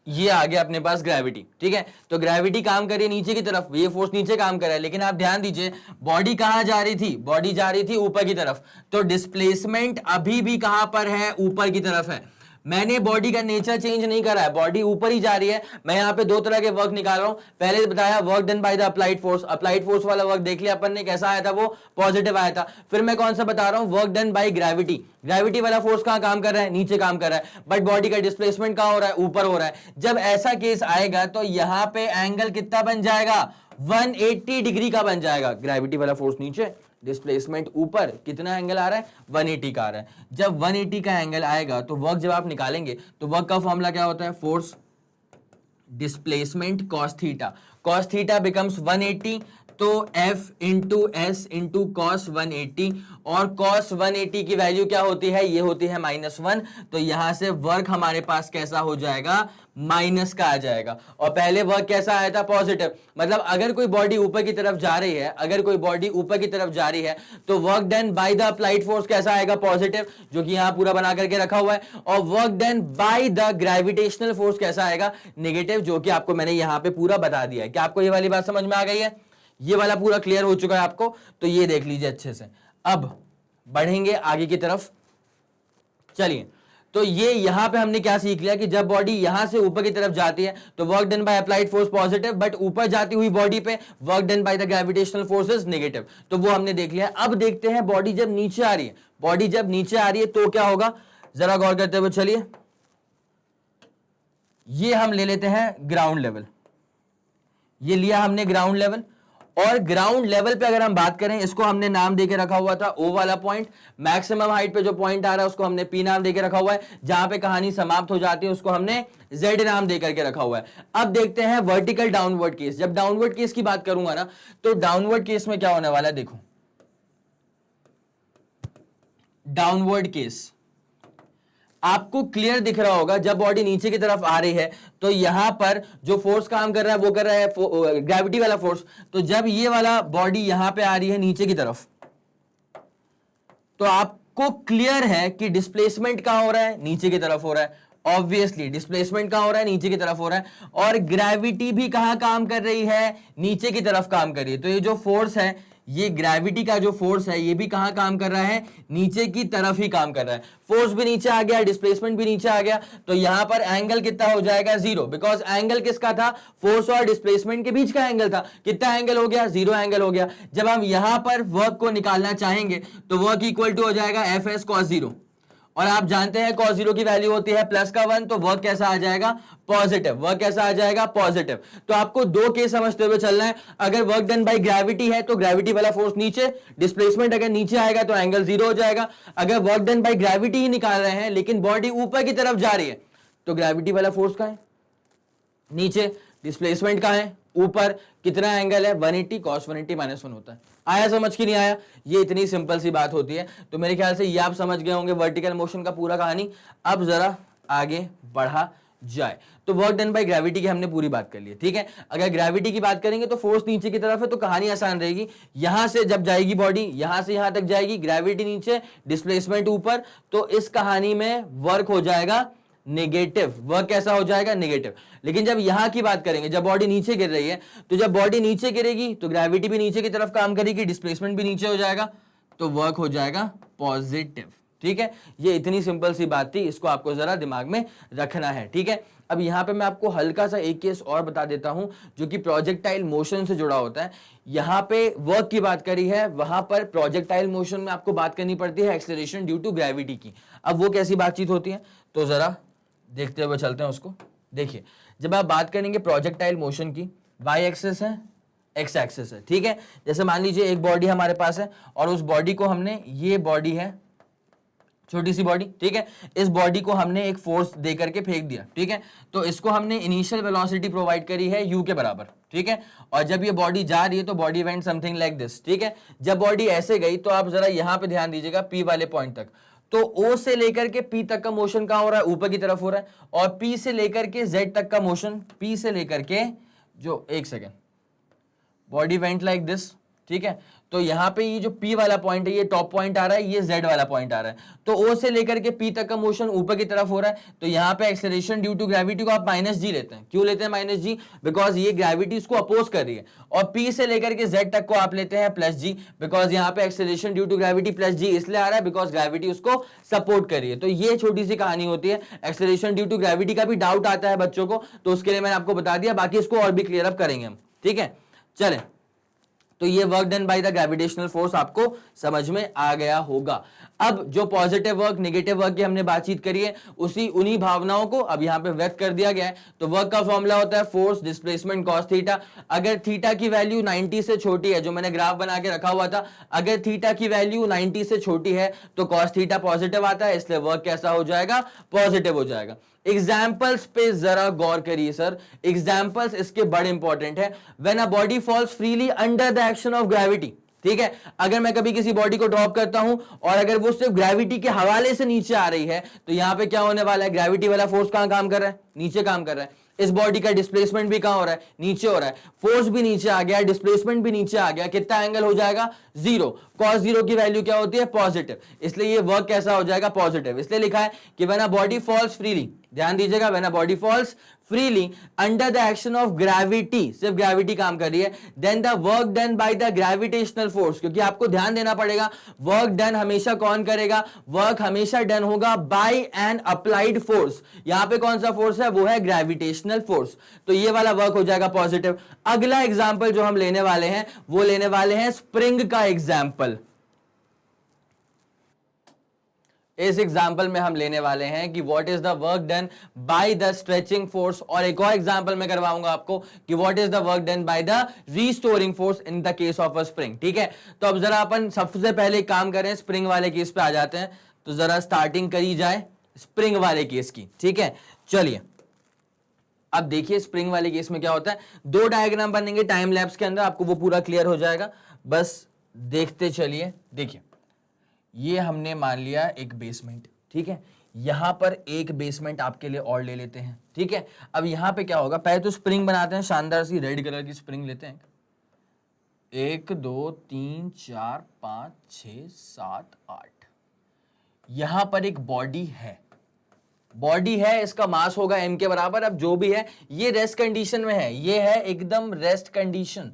ये आ गया अपने पास ग्रेविटी, ठीक है। तो ग्रेविटी काम कर रही है नीचे की तरफ, ये फोर्स नीचे काम कर रहा है, लेकिन आप ध्यान दीजिए बॉडी कहां जा रही थी, बॉडी जा रही थी ऊपर की तरफ, तो डिस्प्लेसमेंट अभी भी कहां पर है, ऊपर की तरफ है। मैंने बॉडी का नेचर चेंज नहीं करा है, बॉडी ऊपर ही जा रही है। मैं यहां पे 2 तरह के वर्क निकाल रहा हूं। पहले बताया work done by the applied force, applied force वाला वर्क देख लिया अपन ने, कैसा आया था, वो पॉजिटिव आया था। फिर मैं कौन सा बता रहा हूं, work done by gravity. Gravity वाला फोर्स कहां काम कर रहा है, नीचे काम कर रहा है, बट बॉडी का डिस्प्लेसमेंट कहां हो रहा है, ऊपर हो रहा है। जब ऐसा केस आएगा तो यहां पे एंगल कितना बन जाएगा, 180 डिग्री का बन जाएगा। ग्रेविटी वाला फोर्स नीचे, डिस्प्लेसमेंट ऊपर, कितना एंगल आ रहा है, 180 का आ रहा है। जब 180 का एंगल आएगा तो वर्क जब आप निकालेंगे तो वर्क का फॉर्मूला क्या होता है, force displacement cos theta. Cos theta becomes 180, तो F into S into cos 180, और कॉस 180 की वैल्यू क्या होती है, ये होती है -1। तो यहां से वर्क हमारे पास कैसा हो जाएगा, माइनस का आ जाएगा। और पहले वर्क कैसा आया था, पॉजिटिव। मतलब अगर कोई बॉडी ऊपर की तरफ जा रही है, अगर कोई बॉडी ऊपर की तरफ जा रही है, तो work done by the applied force कैसा आएगा, पॉजिटिव, जो कि यहां पूरा बना करके रखा हुआ है। और work done by the gravitational force कैसा आएगा, नेगेटिव, जो कि आपको मैंने यहां पे पूरा बता दिया है। क्या आपको ये वाली बात समझ में आ गई है, ये वाला पूरा क्लियर हो चुका है आपको, तो ये देख लीजिए अच्छे से। अब बढ़ेंगे आगे की तरफ, चलिए। तो ये यहां पे हमने क्या सीख लिया कि जब बॉडी यहां से ऊपर की तरफ जाती है तो work done by applied force positive, but ऊपर जाती हुई बॉडी पे work done by the gravitational forces negative. तो वो हमने देख लिया। अब देखते हैं बॉडी जब नीचे आ रही है, बॉडी जब नीचे आ रही है तो क्या होगा, जरा गौर करते हुए चलिए। ये हम ले लेते हैं ग्राउंड लेवल, ये लिया हमने ग्राउंड लेवल। और ग्राउंड लेवल पे अगर हम बात करें, इसको हमने नाम देके रखा हुआ था ओ वाला पॉइंट। मैक्सिमम हाइट पे जो पॉइंट आ रहा है उसको हमने पी नाम देके रखा हुआ है। जहां पे कहानी समाप्त हो जाती है उसको हमने जेड नाम दे करके रखा हुआ है। अब देखते हैं वर्टिकल डाउनवर्ड केस। जब डाउनवर्ड केस की बात करूंगा ना, तो डाउनवर्ड केस में क्या होने वाला है, देखो डाउनवर्ड केस आपको क्लियर दिख रहा होगा। जब बॉडी नीचे की तरफ आ रही है तो यहां पर जो फोर्स काम कर रहा है वो कर रहा है ग्रेविटी वाला फोर्स। तो जब ये वाला बॉडी यहां पे आ रही है नीचे की तरफ, तो आपको क्लियर है कि डिस्प्लेसमेंट कहां हो रहा है, नीचे की तरफ हो रहा है। ऑब्वियसली डिस्प्लेसमेंट कहां हो रहा है, नीचे की तरफ हो रहा है। और ग्रेविटी भी कहां काम कर रही है, नीचे की तरफ काम कर रही है। तो ये जो फोर्स है, ये ग्रेविटी का जो फोर्स है, ये भी कहां काम कर रहा है, नीचे की तरफ ही काम कर रहा है। फोर्स भी नीचे आ गया, डिस्प्लेसमेंट भी नीचे आ गया, तो यहां पर एंगल कितना हो जाएगा, 0। बिकॉज एंगल किसका था, फोर्स और डिस्प्लेसमेंट के बीच का एंगल था। कितना एंगल हो गया, 0 एंगल हो गया। जब हम यहां पर वर्क को निकालना चाहेंगे तो वर्क इक्वल टू हो जाएगा एफ एस कॉस 0। और आप जानते हैं cos 0 की वैल्यू होती है +1, तो वर्क कैसा आ जाएगा, पॉजिटिव। वर्क कैसा आ जाएगा, पॉजिटिव। तो आपको दो केस समझते हुए चलना है। अगर वर्क डन बाय ग्रेविटी है तो ग्रेविटी वाला फोर्स नीचे, डिस्प्लेसमेंट अगर नीचे आएगा तो एंगल 0 हो जाएगा। अगर वर्क डन बाय ग्रेविटी ही निकाल रहे हैं लेकिन बॉडी ऊपर की तरफ जा रही है, तो ग्रेविटी वाला फोर्स कहां है, नीचे। डिस्प्लेसमेंट कहां है, ऊपर। कितना एंगल है, 180, cos 180 -1 होता है। आया समझ की नहीं आया, ये इतनी सिंपल सी बात होती है। तो मेरे ख्याल से ये आप समझ गए होंगे वर्टिकल मोशन का पूरा कहानी। अब जरा आगे बढ़ा जाए। तो वर्क डन बाय ग्रेविटी की हमने पूरी बात कर ली है, ठीक है। अगर ग्रेविटी की बात करेंगे तो फोर्स नीचे की तरफ है, तो कहानी आसान रहेगी। यहां से जब जाएगी बॉडी, यहां से यहां तक जाएगी, ग्रेविटी नीचे, डिस्प्लेसमेंट ऊपर, तो इस कहानी में वर्क हो जाएगा नेगेटिव। वर्क कैसा हो जाएगा, नेगेटिव। लेकिन जब यहां की बात करेंगे, जब बॉडी नीचे गिर रही है, तो जब बॉडी नीचे गिरेगी तो ग्रेविटी भी नीचे की तरफ काम करेगी, डिस्प्लेसमेंट भी नीचे हो जाएगा, तो वर्क हो जाएगा पॉजिटिव। ठीक है, ये इतनी सिंपल सी बात थी, इसको आपको जरा दिमाग में रखना है, ठीक है। अब यहां पे मैं आपको हल्का सा एक केस और बता देता हूं जो कि प्रोजेक्टाइल मोशन से जुड़ा होता है। यहां पे वर्क की बात करी है, वहां पर प्रोजेक्टाइल मोशन में आपको बात करनी पड़ती है एक्सेलरेशन ड्यू टू ग्रेविटी की। अब वो कैसी बातचीत होती है, तो जरा देखते हुए चलते हैं उसको। देखिए, जब आप बात करेंगे प्रोजेक्टाइल मोशन की, वाई एक्सिस है, एक्स एक्सिस है, ठीक है। जैसे मान लीजिए एक बॉडी हमारे पास है और उस बॉडी को हमने, ये बॉडी है, छोटी सी बॉडी, ठीक है। इस बॉडी को हमने एक फोर्स दे करके फेंक दिया, ठीक है। तो इसको हमने इनिशियल वेलोसिटी प्रोवाइड करी है u के बराबर, ठीक है। और जब ये बॉडी जा रही है तो body went something like this, ठीक है। जब बॉडी ऐसे गई तो आप जरा यहां पे ध्यान दीजिएगा p वाले पॉइंट तक, तो O से लेकर के P तक का मोशन कहां हो रहा है, ऊपर की तरफ हो रहा है। और P से लेकर के Z तक का मोशन, P से लेकर के जो, एक second, body went like this, ठीक है। तो यहां पे ये जो P वाला पॉइंट है, ये टॉप पॉइंट आ रहा है, ये Z वाला पॉइंट आ रहा है। तो O से लेकर के P तक का मोशन ऊपर की तरफ हो रहा है। तो यहां पे एक्सेलरेशन ड्यू टू ग्रेविटी को आप -g लेते हैं। क्यों लेते हैं -g, बिकॉज ये ग्रेविटी इसको अपोज कर रही है। और P से लेकर के Z तक को आप लेते हैं +g, बिकॉज यहां पे acceleration due to gravity +g इसलिए आ रहा है बिकॉज ग्रेविटी उसको सपोर्ट कर रही है। तो ये छोटी सी कहानी होती है। एक्सेलरेशन ड्यू टू ग्रेविटी का भी डाउट आता है बच्चों को, तो उसके लिए मैंने आपको बता दिया, बाकी इसको और भी क्लियर अप करेंगे हम, ठीक है। चलें, तो ये work done by the gravitational force आपको समझ में आ गया होगा। अब जो पॉजिटिव वर्क नेगेटिव वर्क की हमने बातचीत करी है, उसी उन्हीं भावनाओं को अब यहां पे व्यक्त कर दिया गया है। तो वर्क का फॉर्मूला होता है फोर्स डिस्प्लेसमेंट कॉस थीटा। अगर थीटा की वैल्यू 90 से छोटी है, जो मैंने ग्राफ बना के रखा हुआ था, अगर थीटा की वैल्यू 90 से छोटी है तो कॉस थीटा पॉजिटिव आता है, इसलिए वर्क कैसा हो जाएगा, पॉजिटिव हो जाएगा। एग्जाम्पल्स पे जरा गौर करिए सर, एग्जाम्पल्स इसके बड़े इंपॉर्टेंट है। When a body falls freely under the action of gravity, ठीक है, अगर मैं कभी किसी बॉडी को ड्रॉप करता हूं और अगर वो सिर्फ ग्रेविटी के हवाले से नीचे आ रही है, तो यहां पे क्या होने वाला है, ग्रेविटी वाला फोर्स कहां काम कर रहा है, नीचे काम कर रहा है। इस बॉडी का डिस्प्लेसमेंट भी कहां हो रहा है, नीचे हो रहा है, फोर्स भी नीचे आ गया, डिस्प्लेसमेंट भी नीचे आ गया, कितना एंगल हो जाएगा, जीरो। कॉस जीरो की वैल्यू क्या होती है, पॉजिटिव, इसलिए ये वर्क कैसा हो जाएगा, पॉजिटिव। इसलिए लिखा है कि when a body falls freely, ध्यान दीजिएगा, when a body falls freely under the action of gravity, सिर्फ ग्रेविटी काम कर रही है, then the work done by the gravitational force, क्योंकि आपको ध्यान देना पड़ेगा, वर्क डन हमेशा कौन करेगा, वर्क हमेशा डन होगा बाय एन अप्लाइड फोर्स। यहां पे कौन सा फोर्स है, वो है ग्रेविटेशनल फोर्स, तो ये वाला वर्क हो जाएगा पॉजिटिव। अगला एग्जांपल जो हम लेने वाले हैं, वो लेने वाले हैं स्प्रिंग का एग्जांपल। इस एग्जाम्पल में हम लेने वाले हैं कि what is the work done by the stretching force, और एक और एग्जाम्पल में करवाऊंगा आपको कि what is the work done by the restoring force in the case of a spring. ठीक है, तो अब जरा अपन सबसे पहले काम करें, स्प्रिंग वाले केस पे आ जाते हैं। तो जरा स्टार्टिंग करी जाए स्प्रिंग वाले केस की। ठीक है, चलिए अब देखिए स्प्रिंग वाले केस में क्या होता है, दो डायग्राम बनेंगे टाइम लैप्स के अंदर, आपको वो पूरा क्लियर हो जाएगा, बस देखते चलिए। देखिए ये हमने मान लिया एक बेसमेंट, ठीक है, यहां पर एक बेसमेंट आपके लिए और ले लेते हैं। ठीक है, अब यहां पे क्या होगा, पहले तो स्प्रिंग बनाते हैं, शानदार सी रेड कलर की स्प्रिंग लेते हैं। 1 2 3 4 5 6 7 8, यहां पर एक बॉडी है, बॉडी है, इसका मास होगा m के बराबर। अब जो भी है ये रेस्ट कंडीशन में है, ये है एकदम रेस्ट कंडीशन,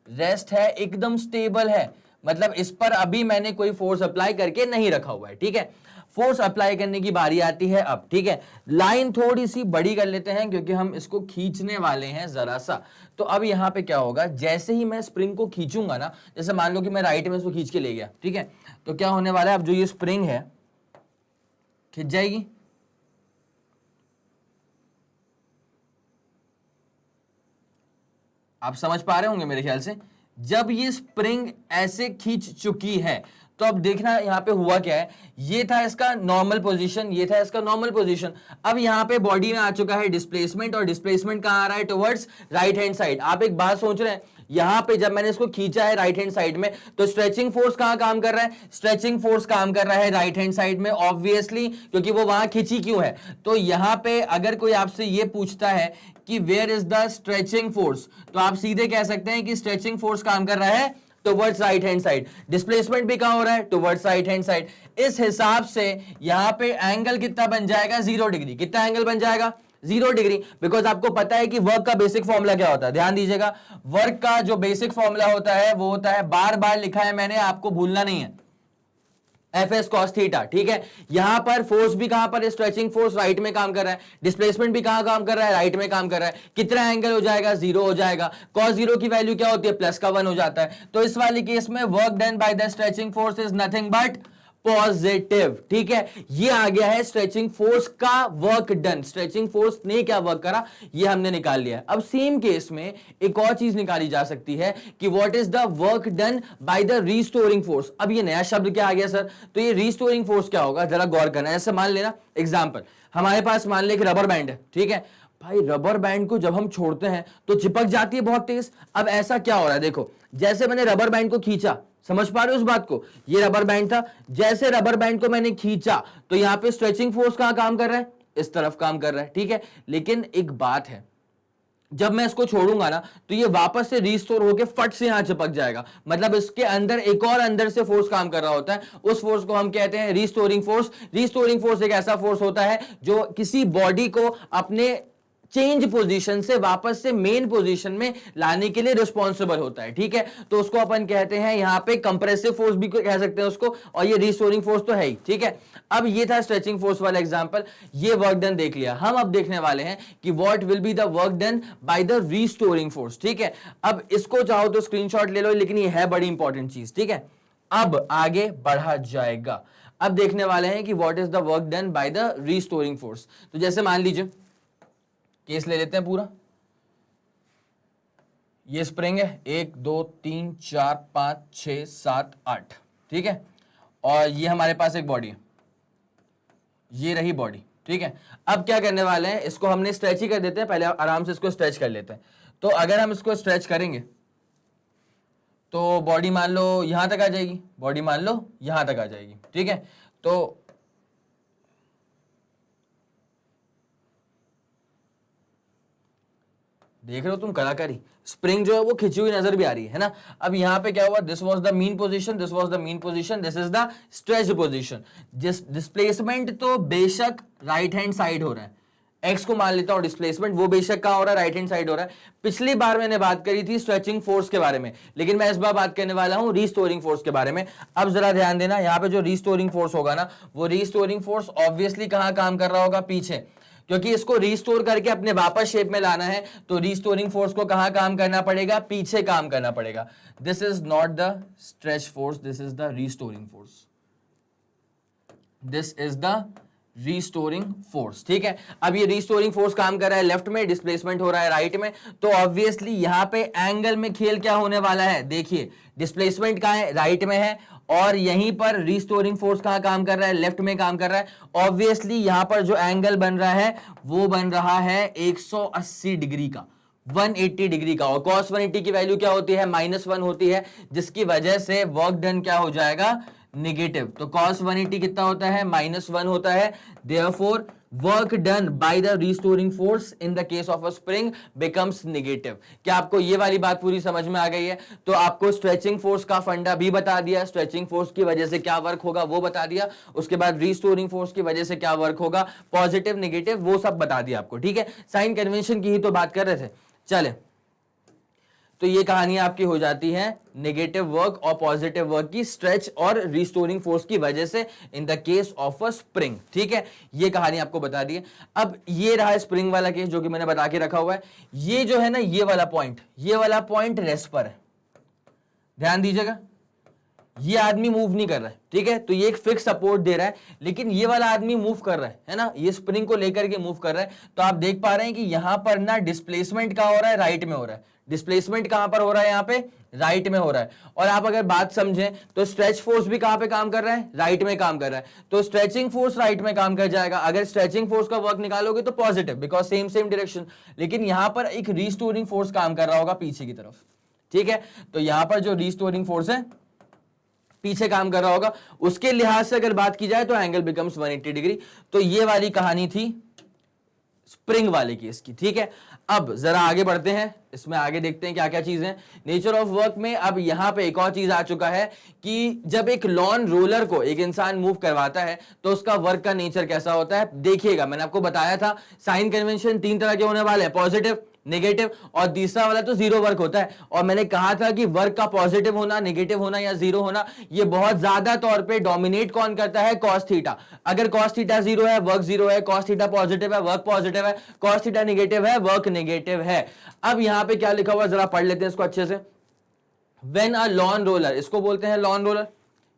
रेस्ट है, एकदम स्टेबल है, मतलब इस पर अभी मैंने कोई फोर्स अप्लाई करके नहीं रखा हुआ है। ठीक है, फोर्स अप्लाई करने की बारी आती है अब। ठीक है, लाइन थोड़ी सी बड़ी कर लेते हैं क्योंकि हम इसको खींचने वाले हैं जरा सा। तो अब यहां पे क्या होगा, जैसे ही मैं स्प्रिंग को खींचूंगा ना, जैसे मान लो कि मैं राइट में इसको खींच के ले गया, ठीक है, तो क्या होने वाला है, अब जो ये स्प्रिंग है खिंच जाएगी, आप समझ पा रहे होंगे मेरे ख्याल से। जब ये स्प्रिंग ऐसे खींच चुकी है तो अब देखना यहां पे हुआ क्या है, ये था इसका नॉर्मल पोजीशन, ये था इसका नॉर्मल पोजीशन। अब यहां पे बॉडी में आ चुका है डिस्प्लेसमेंट, और डिस्प्लेसमेंट कहां आ रहा है, टुवर्ड्स राइट हैंड साइड। आप एक बात सोच रहे हैं, यहां पे जब मैंने इसको खींचा है राइट हैंड साइड में, तो स्ट्रेचिंग फोर्स कहां काम कर रहा है, स्ट्रेचिंग फोर्स काम कर रहा है राइट हैंड साइड में, ऑब्वियसली, क्योंकि वो वहां खींची क्यों है। तो यहां पे अगर कोई आपसे ये पूछता है कि where is the stretching force, तो आप सीधे कह सकते हैं कि स्ट्रेचिंग फोर्स काम कर रहा है towards right hand side, displacement भी कहां हो रहा है, टुवर्ड्स राइट हैंड साइड। इस हिसाब से यहां पे एंगल कितना बन जाएगा, 0 डिग्री। कितना एंगल बन जाएगा, 0 डिग्री, बिकॉज आपको पता है कि वर्क का बेसिक फॉर्मूला क्या होता है, ध्यान दीजिएगा, वर्क का जो बेसिक फॉर्मूला होता है वो होता है, बार बार लिखा है मैंने, आपको भूलना नहीं है, Fs cos थीटा। ठीक है, यहां पर फोर्स भी कहां पर, स्ट्रेचिंग फोर्स राइट में काम कर रहा है, डिस्प्लेसमेंट भी कहां काम कर रहा है, राइट में काम कर रहा है। कितना एंगल हो जाएगा, 0 हो जाएगा। cos 0 की वैल्यू क्या होती है, +1 हो जाता है। तो इस वाले केस में work done by the stretching force is nothing but positive. ठीक है, ये आ गया है स्ट्रेचिंग फोर्स का वर्क डन, स्ट्रेचिंग फोर्स ने क्या वर्क करा ये हमने निकाल लिया है। अब सेम केस में एक और चीज निकाली जा सकती है कि what is the work done by the restoring force. अब ये नया शब्द क्या आ गया सर, तो ये रीस्टोरिंग फोर्स क्या होगा, जरा गौर करना है। ऐसे मान लेना एग्जांपल, हमारे पास मान ले कि रबर बैंड है, ठीक है भाई, रबर बैंड को जब हम छोड़ते हैं तो चिपक जाती है बहुत तेज। अब ऐसा क्या हो रहा है, देखो जैसे मैंने रबर बैंड को खींचा, समझ पा रहे हो उस बात को, ये रबर बैंड था, जैसे रबर बैंड को मैंने खींचा तो यहां पे स्ट्रेचिंग फोर्स कहां काम कर रहा है, इस तरफ काम कर रहा है। ठीक है, लेकिन एक बात है, जब मैं इसको छोड़ूंगा ना तो ये वापस से रीस्टोर होके फट से यहां चिपक जाएगा, मतलब इसके अंदर एक और अंदर से फोर्स काम कर रहा होता है, उस फोर्स को हम कहते हैं रीस्टोरिंग फोर्स। रीस्टोरिंग फोर्स एक ऐसा फोर्स होता है जो किसी बॉडी को अपने चेंज पोजीशन से वापस से मेन पोजीशन में लाने के लिए रिस्पॉन्सिबल होता है, ठीक है। तो उसको अपन कहते हैं यहां पे कंप्रेसिव फोर्स भी कह सकते हैं उसको, और ये रिस्टोरिंग फोर्स तो है ही, ठीक है। अब ये था स्ट्रेचिंग फोर्स वाला एग्जांपल, ये वर्क डन देख लिया। हम अब देखने वाले हैं कि what will be the work done by the restoring force, ठीक है। अब इसको चाहो तो स्क्रीनशॉट ले लो, लेकिन ये है बड़ी इंपॉर्टेंट चीज, ठीक है। अब आगे बढ़ा जाएगा, अब देखने वाले हैं कि what is the work done by the restoring force. तो जैसे मान लीजिए केस ले लेते हैं पूरा, ये स्प्रिंग है 1 2 3 4 5 6 7 8, ठीक है। और ये हमारे पास एक बॉडी है, ये रही बॉडी, ठीक है। अब क्या करने वाले हैं, इसको हमने स्ट्रेच ही कर देते हैं, पहले आराम से इसको स्ट्रेच कर लेते हैं। तो अगर हम इसको स्ट्रेच करेंगे तो बॉडी मान लो यहां तक आ जाएगी, बॉडी मान लो यहां तक आ जाएगी, ठीक है। तो देख रहे हो तुम कलाकारी, स्प्रिंग जो है वो खिंची हुई नजर भी आ रही है ना। अब यहां पे क्या हुआ, this was the mean position, this was the mean position, this is the stretch position. Displacement तो बेशक राइट हैंड साइड हो रहा है, एक्स को मान लेता हूं डिस्प्लेसमेंट, वो बेशक कहां हो रहा है, राइट हैंड साइड हो रहा है। पिछली बार मैंने बात करी थी स्ट्रेचिंग फोर्स के बारे में, लेकिन मैं इस बार बात करने वाला हूं रिस्टोरिंग फोर्स के बारे में। अब जरा ध्यान देना, यहां पे जो रिस्टोरिंग फोर्स होगा ना, वो रिस्टोरिंग फोर्स ऑब्वियसली कहां काम कर रहा होगा, पीछे, क्योंकि इसको रिस्टोर करके अपने वापस शेप में लाना है। तो रिस्टोरिंग फोर्स को कहां काम करना पड़ेगा, पीछे काम करना पड़ेगा। This is not the stretch force, this is the restoring force, this is the restoring force, ठीक है। अब ये रिस्टोरिंग फोर्स काम कर रहा है लेफ्ट में, डिस्प्लेसमेंट हो रहा है राइट में, तो ऑब्वियसली यहां पे एंगल में खेल क्या होने वाला है, देखिए डिस्प्लेसमेंट कहां है, राइट में है, और यहीं पर रिस्टोरिंग फोर्स कहां काम कर रहा है, लेफ्ट में काम कर रहा है। ऑब्वियसली यहां पर जो एंगल बन रहा है वो बन रहा है 180 डिग्री का, 180 डिग्री का, और cos 180 की वैल्यू क्या होती है, -1 होती है, जिसकी वजह से वर्क डन क्या हो जाएगा, नेगेटिव। तो cos 180 कितना होता है, -1 होता है। Therefore work done by the restoring force in the case of a spring becomes negative. क्या आपको ये वाली बात पूरी समझ में आ गई है? तो आपको स्ट्रेचिंग फोर्स का फंडा भी बता दिया, स्ट्रेचिंग फोर्स की वजह से क्या वर्क होगा वो बता दिया, उसके बाद रिस्टोरिंग फोर्स की वजह से क्या वर्क होगा, पॉजिटिव नेगेटिव, वो सब बता दिया आपको, ठीक है। साइन कन्वेंशन की ही तो बात कर रहे थे। चले, तो ये कहानी आपकी हो जाती है नेगेटिव वर्क और पॉजिटिव वर्क की, स्ट्रेच और रिस्टोरिंग फोर्स की वजह से in the case of a spring, ठीक है। ये कहानी आपको बता दी है। अब ये रहा स्प्रिंग वाला केस जो कि मैंने बता के रखा हुआ है। ये जो है ना, ये वाला पॉइंट रेस्ट पर है, ध्यान दीजिएगा। ये आदमी मूव नहीं कर रहा है, ठीक है, तो ये एक फिक्स सपोर्ट दे रहा है, लेकिन ये वाला आदमी मूव कर रहा है ना, ये स्प्रिंग को लेकर के मूव कर रहा है। तो आप देख पा रहे हैं कि यहां पर ना डिस्प्लेसमेंट कहां हो रहा है, राइट में हो रहा है। डिस्प्लेसमेंट कहां पर हो रहा है, यहां पे राइट में हो रहा है। और आप अगर बात समझें तो स्ट्रेच फोर्स भी कहां पे काम कर रहा है, राइट में काम कर रहा है। तो स्ट्रेचिंग फोर्स राइट में काम कर जाएगा। अगर स्ट्रेचिंग फोर्स का वर्क निकालोगे तो पॉजिटिव, बिकॉज सेम डायरेक्शन, लेकिन यहां पर एक रिस्टोरिंग फोर्स काम कर रहा होगा पीछे की तरफ, ठीक है। तो यहां पर जो रिस्टोरिंग फोर्स है पीछे काम कर रहा होगा, उसके लिहाज से अगर बात की जाए तो एंगल बिकम्स 180 डिग्री। तो ये वाली कहानी थी स्प्रिंग वाले केस की, ठीक है। अब जरा आगे बढ़ते हैं, इसमें आगे देखते हैं क्या क्या चीजें नेचर ऑफ वर्क में। अब यहां पे एक और चीज आ चुका है कि जब एक लॉन रोलर को एक इंसान मूव करवाता है तो उसका वर्क का नेचर कैसा होता है। देखिएगा, मैंने आपको बताया था साइन कन्वेंशन 3 तरह के होने वाले हैं, पॉजिटिव, नेगेटिव और तीसरा वाला तो जीरो वर्क होता है। और मैंने कहा था कि वर्क का पॉजिटिव होना, नेगेटिव होना या जीरो होना, ये बहुत ज्यादा तौर पे डोमिनेट कौन करता है, कॉस थीटा। अगर कॉस थीटा जीरो है, वर्क जीरो है, कॉस थीटा पॉजिटिव है, वर्क पॉजिटिव है, कॉस थीटा नेगेटिव है, वर्क नेगेटिव है। अब यहां पे क्या लिखा हुआ जरा पढ़ लेते हैं इसको अच्छे से। व्हेन अ लॉन रोलर, इसको बोलते हैं लॉन रोलर,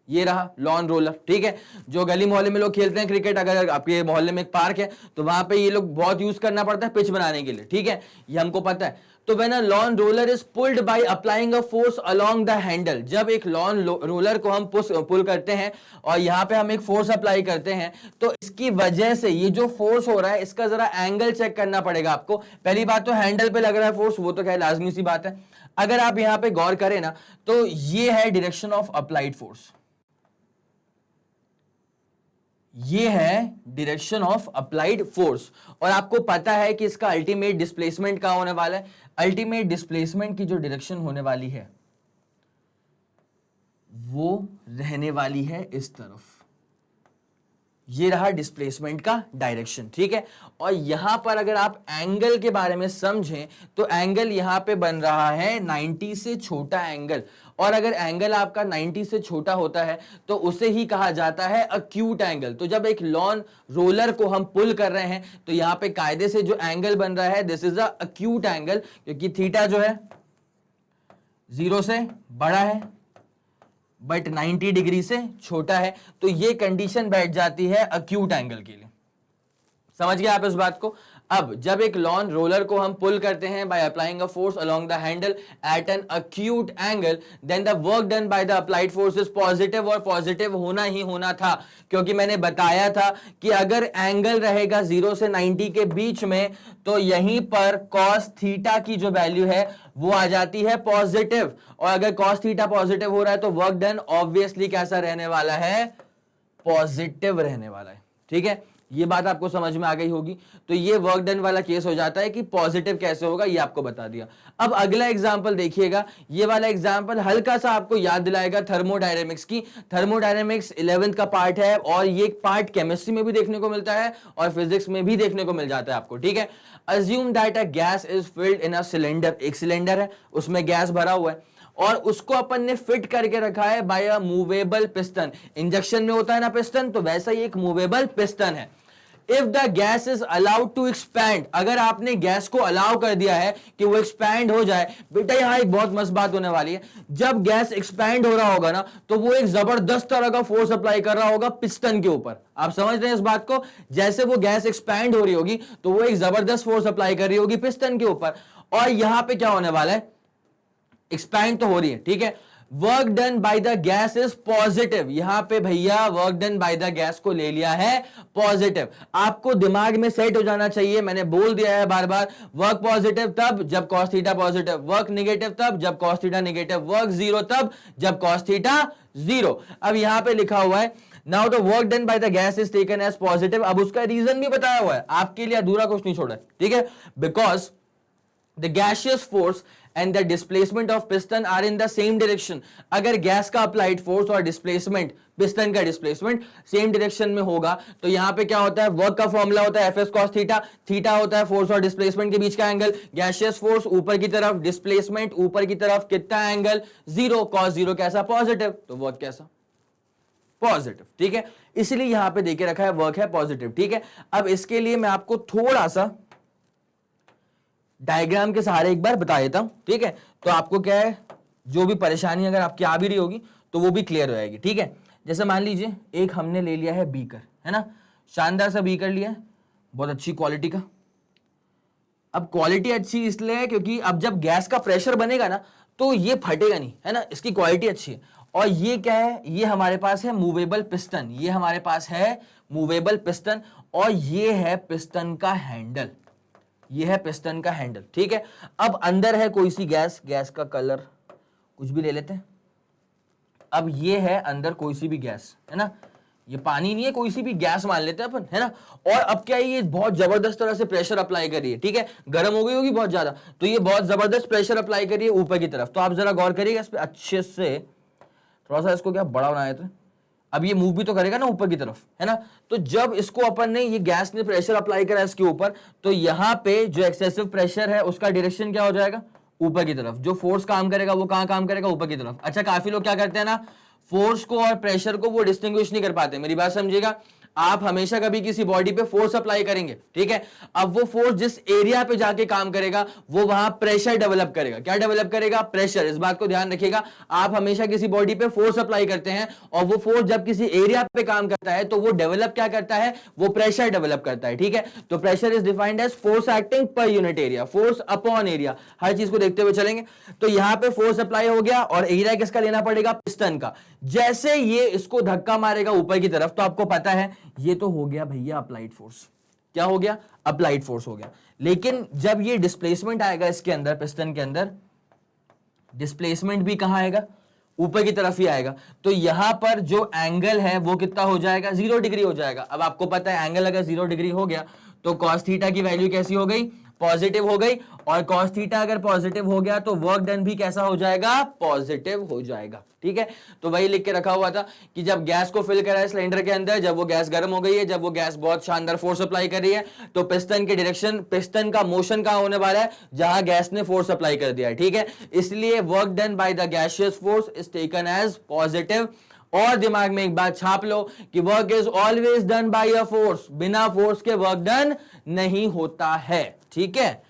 ये रहा लॉन रोलर, ठीक है। जो गली मोहल्ले में लोग खेलते हैं क्रिकेट, अगर आपके मोहल्ले में एक पार्क है तो वहां पे ये लोग बहुत यूज करना पड़ता है पिच बनाने के लिए, ठीक है, ये हमको पता है। तो when a lawn roller is pulled bye applying a force along the handle, जब एक लॉन रोलर को हम पुल करते हैं और यहां पे हम एक फोर्स अप्लाई करते हैं, तो इसकी वजह से ये जो फोर्स हो रहा है इसका जरा एंगल चेक करना पड़ेगा आपको। पहली बात तो हैंडल पे लग रहा है फोर्स, वो तो खैर लाजमी सी बात है। अगर आप यहां पे गौर करें ना तो ये है डायरेक्शन ऑफ अप्लाइड फोर्स, ये है डायरेक्शन ऑफ अप्लाइड फोर्स। और आपको पता है कि इसका अल्टीमेट डिस्प्लेसमेंट क्या होने वाला है, अल्टीमेट डिस्प्लेसमेंट की जो डायरेक्शन होने वाली है वो रहने वाली है इस तरफ, ये रहा डिस्प्लेसमेंट का डायरेक्शन, ठीक है। और यहां पर अगर आप एंगल के बारे में समझें तो एंगल यहां पे बन रहा है 90 से छोटा एंगल, और अगर एंगल आपका 90 से छोटा होता है तो उसे ही कहा जाता है अक्यूट एंगल। तो जब एक लॉन रोलर को हम पुल कर रहे हैं तो यहां पे कायदे से जो एंगल बन रहा है this is a acute angle, क्योंकि थीटा जो है 0 से बड़ा है बट 90 डिग्री से छोटा है, तो ये कंडीशन बैठ जाती है अक्यूट एंगल के लिए। समझ गए आप इस बात को। अब जब एक लॉन रोलर को हम पुल करते हैं by applying a force along the handle at an acute angle, then the work done by the applied force is positive, और पॉजिटिव होना ही होना था, क्योंकि मैंने बताया था कि अगर एंगल रहेगा 0 से 90 के बीच में तो यहीं पर cos थीटा की जो वैल्यू है वो आ जाती है पॉजिटिव, और अगर cos थीटा पॉजिटिव हो रहा है तो वर्क डन ऑब्वियसली कैसा रहने वाला है, पॉजिटिव रहने वाला है, ठीक है। ये बात आपको समझ में आ गई होगी। तो ये वर्क डन वाला केस हो जाता है कि पॉजिटिव कैसे होगा ये आपको बता दिया। अब अगला एग्जांपल देखिएगा, ये वाला एग्जांपल हल्का सा आपको याद दिलाएगा थर्मोडायनेमिक्स की। थर्मोडायनेमिक्स 11th का पार्ट है, और ये पार्ट केमिस्ट्री में भी देखने को मिलता है और फिजिक्स में भी देखने को मिल जाता है आपको, ठीक है। Assume that a gas is filled in a cylinder, एक सिलेंडर है उसमें गैस भरा हुआ है और उसको अपन ने फिट करके रखा है by a movable piston. Injection में होता है ना पिस्टन, तो वैसा ही एक मूवेबल पिस्टन है। If the gas is allowed to expand, अगर आपने गैस को अलाउ कर दिया है कि वो एक्सपैंड हो जाए, बेटा यहां एक बहुत मस्त बात होने वाली है, जब गैस एक्सपैंड हो रहा होगा ना तो वो एक जबरदस्त तरह का फोर्स अप्लाई कर रहा होगा पिस्टन के ऊपर। आप समझ रहे हैं इस बात को, जैसे वो गैस एक्सपैंड हो रही होगी तो वो एक जबरदस्त फोर्स अप्लाई कर रही होगी पिस्टन के ऊपर, और यहां पे क्या होने वाला है, एक्सपैंड तो हो रही है, ठीक है। Work done by the gas is positive, यहां पे भैया work done by the gas को ले लिया है पॉजिटिव। आपको दिमाग में सेट हो जाना चाहिए, मैंने बोल दिया है बार बार, वर्क पॉजिटिव तब जब cos theta positive, work negative तब जब cos theta negative, work zero तब जब cos थीटा जीरो। अब यहां पे लिखा हुआ है now the work done by the gas is taken as positive. अब उसका रीजन भी बताया हुआ है, आपके लिए अधूरा कुछ नहीं छोड़ा, ठीक है। Because the gaseous force and the displacement of piston are in the same direction। अगर गैस का अप्लाइड फोर्स और डिस्प्लेसमेंट, पिस्टन का डिस्प्लेसमेंट सेम डायरेक्शन में होगा तो यहां पे क्या होता है, वर्क का फॉर्मूला होता है Fs cos थीटा, थीटा होता है फोर्स और डिस्प्लेसमेंट के बीच का एंगल, गैसियस फोर्स ऊपर की तरफ, डिस्प्लेसमेंट ऊपर की तरफ, कितना एंगल, जीरो, cos जीरो कैसा, पॉजिटिव, तो वर्क कैसा, पॉजिटिव, ठीक है। इसलिए यहां पे देके रखा है वर्क है पॉजिटिव, ठीक है। अब इसके लिए मैं आपको थोड़ा सा डायग्राम के सहारे एक बार बता देता हूं, ठीक है। तो आपको क्या है, जो भी परेशानी अगर आपकी आ भी रही होगी तो वो भी क्लियर हो जाएगी, ठीक है। जैसे मान लीजिए एक हमने ले लिया है बीकर, है ना, शानदार सा बीकर लिया है, बहुत अच्छी क्वालिटी का। अब क्वालिटी अच्छी इसलिए है क्योंकि अब जब गैस का प्रेशर बनेगा ना तो ये फटेगा नहीं, है ना, इसकी क्वालिटी अच्छी है। और ये क्या है, ये हमारे पास है मूवेबल पिस्टन, ये हमारे पास है मूवेबल पिस्टन, और ये है पिस्टन का हैंडल, ये है पिस्टन का हैंडल, ठीक है। अब अंदर है कोई सी गैस, गैस का कलर कुछ भी ले लेते हैं। अब ये है अंदर कोई सी भी गैस, है ना, ये पानी नहीं है, कोई सी भी गैस मान लेते हैं अपन, है ना। और अब क्या है, ये बहुत जबरदस्त तरह से प्रेशर अप्लाई कर रही है, ठीक है, गर्म हो गई होगी बहुत ज्यादा, तो ये बहुत जबरदस्त प्रेशर अप्लाई कर रही है ऊपर की तरफ। तो आप जरा गौर करिएगा इस पर अच्छे से, थोड़ा सा इसको क्या बड़ा बनाए थे, अब ये मूव भी तो करेगा ना ऊपर की तरफ, है ना। तो जब इसको अपन ने, ये गैस ने प्रेशर अप्लाई करा इसके ऊपर, तो यहां पे जो एक्सेसिव प्रेशर है उसका डायरेक्शन क्या हो जाएगा, ऊपर की तरफ। जो फोर्स काम करेगा वो कहां काम करेगा, ऊपर की तरफ। अच्छा, काफी लोग क्या करते हैं ना, फोर्स को और प्रेशर को वो डिस्टिंग्विश नहीं कर पाते, मेरी बात समझिएगा। आप हमेशा कभी किसी बॉडी पे फोर्स अप्लाई करेंगे, ठीक है, अब वो फोर्स जिस एरिया पे जाके काम करेगा वो वहां प्रेशर डेवलप करेगा। क्या डेवलप करेगा, प्रेशर। इस बात को ध्यान रखिएगा, आप हमेशा किसी बॉडी पे फोर्स अप्लाई करते हैं और वो फोर्स जब किसी एरिया पे काम करता है तो वो डेवलप क्या करता है, वो प्रेशर डेवलप करता है, ठीक है। तो pressure is defined as force acting per unit area, force upon area, हर चीज को देखते हुए चलेंगे। तो यहां पे फोर्स अप्लाई हो गया और एरिया किसका लेना पड़ेगा, पिस्टन का। जैसे ये इसको धक्का मारेगा ऊपर की तरफ तो आपको पता है ये तो हो गया भैया अप्लाइड फोर्स। क्या हो गया, अप्लाइड फोर्स हो गया। लेकिन जब ये डिस्प्लेसमेंट आएगा इसके अंदर, पिस्टन के अंदर, डिस्प्लेसमेंट भी कहां आएगा, ऊपर की तरफ ही आएगा। तो यहां पर जो एंगल है वो कितना हो जाएगा, 0 डिग्री हो जाएगा। अब आपको पता है एंगल अगर 0 डिग्री हो गया तो cos थीटा की वैल्यू कैसी हो गई, पॉजिटिव हो गई, और cos थीटा अगर पॉजिटिव हो गया तो वर्क डन भी कैसा हो जाएगा, पॉजिटिव हो जाएगा। ठीक है, तो वही लिख के रखा हुआ था कि जब गैस को फिल करा है सिलेंडर के अंदर, जब वो गैस गर्म हो गई है, जब वो गैस बहुत शानदार फोर्स अप्लाई कर रही है, तो पिस्टन के डायरेक्शन, पिस्टन का मोशन कहां होने वाला है, जहां गैस ने फोर्स अप्लाई कर दिया है। ठीक है, इसलिए work done by the gaseous force is taken as positive. और दिमाग में एक बात छाप लो कि work is always done by a force, बिना फोर्स के वर्क डन नहीं होता है। ठीक है,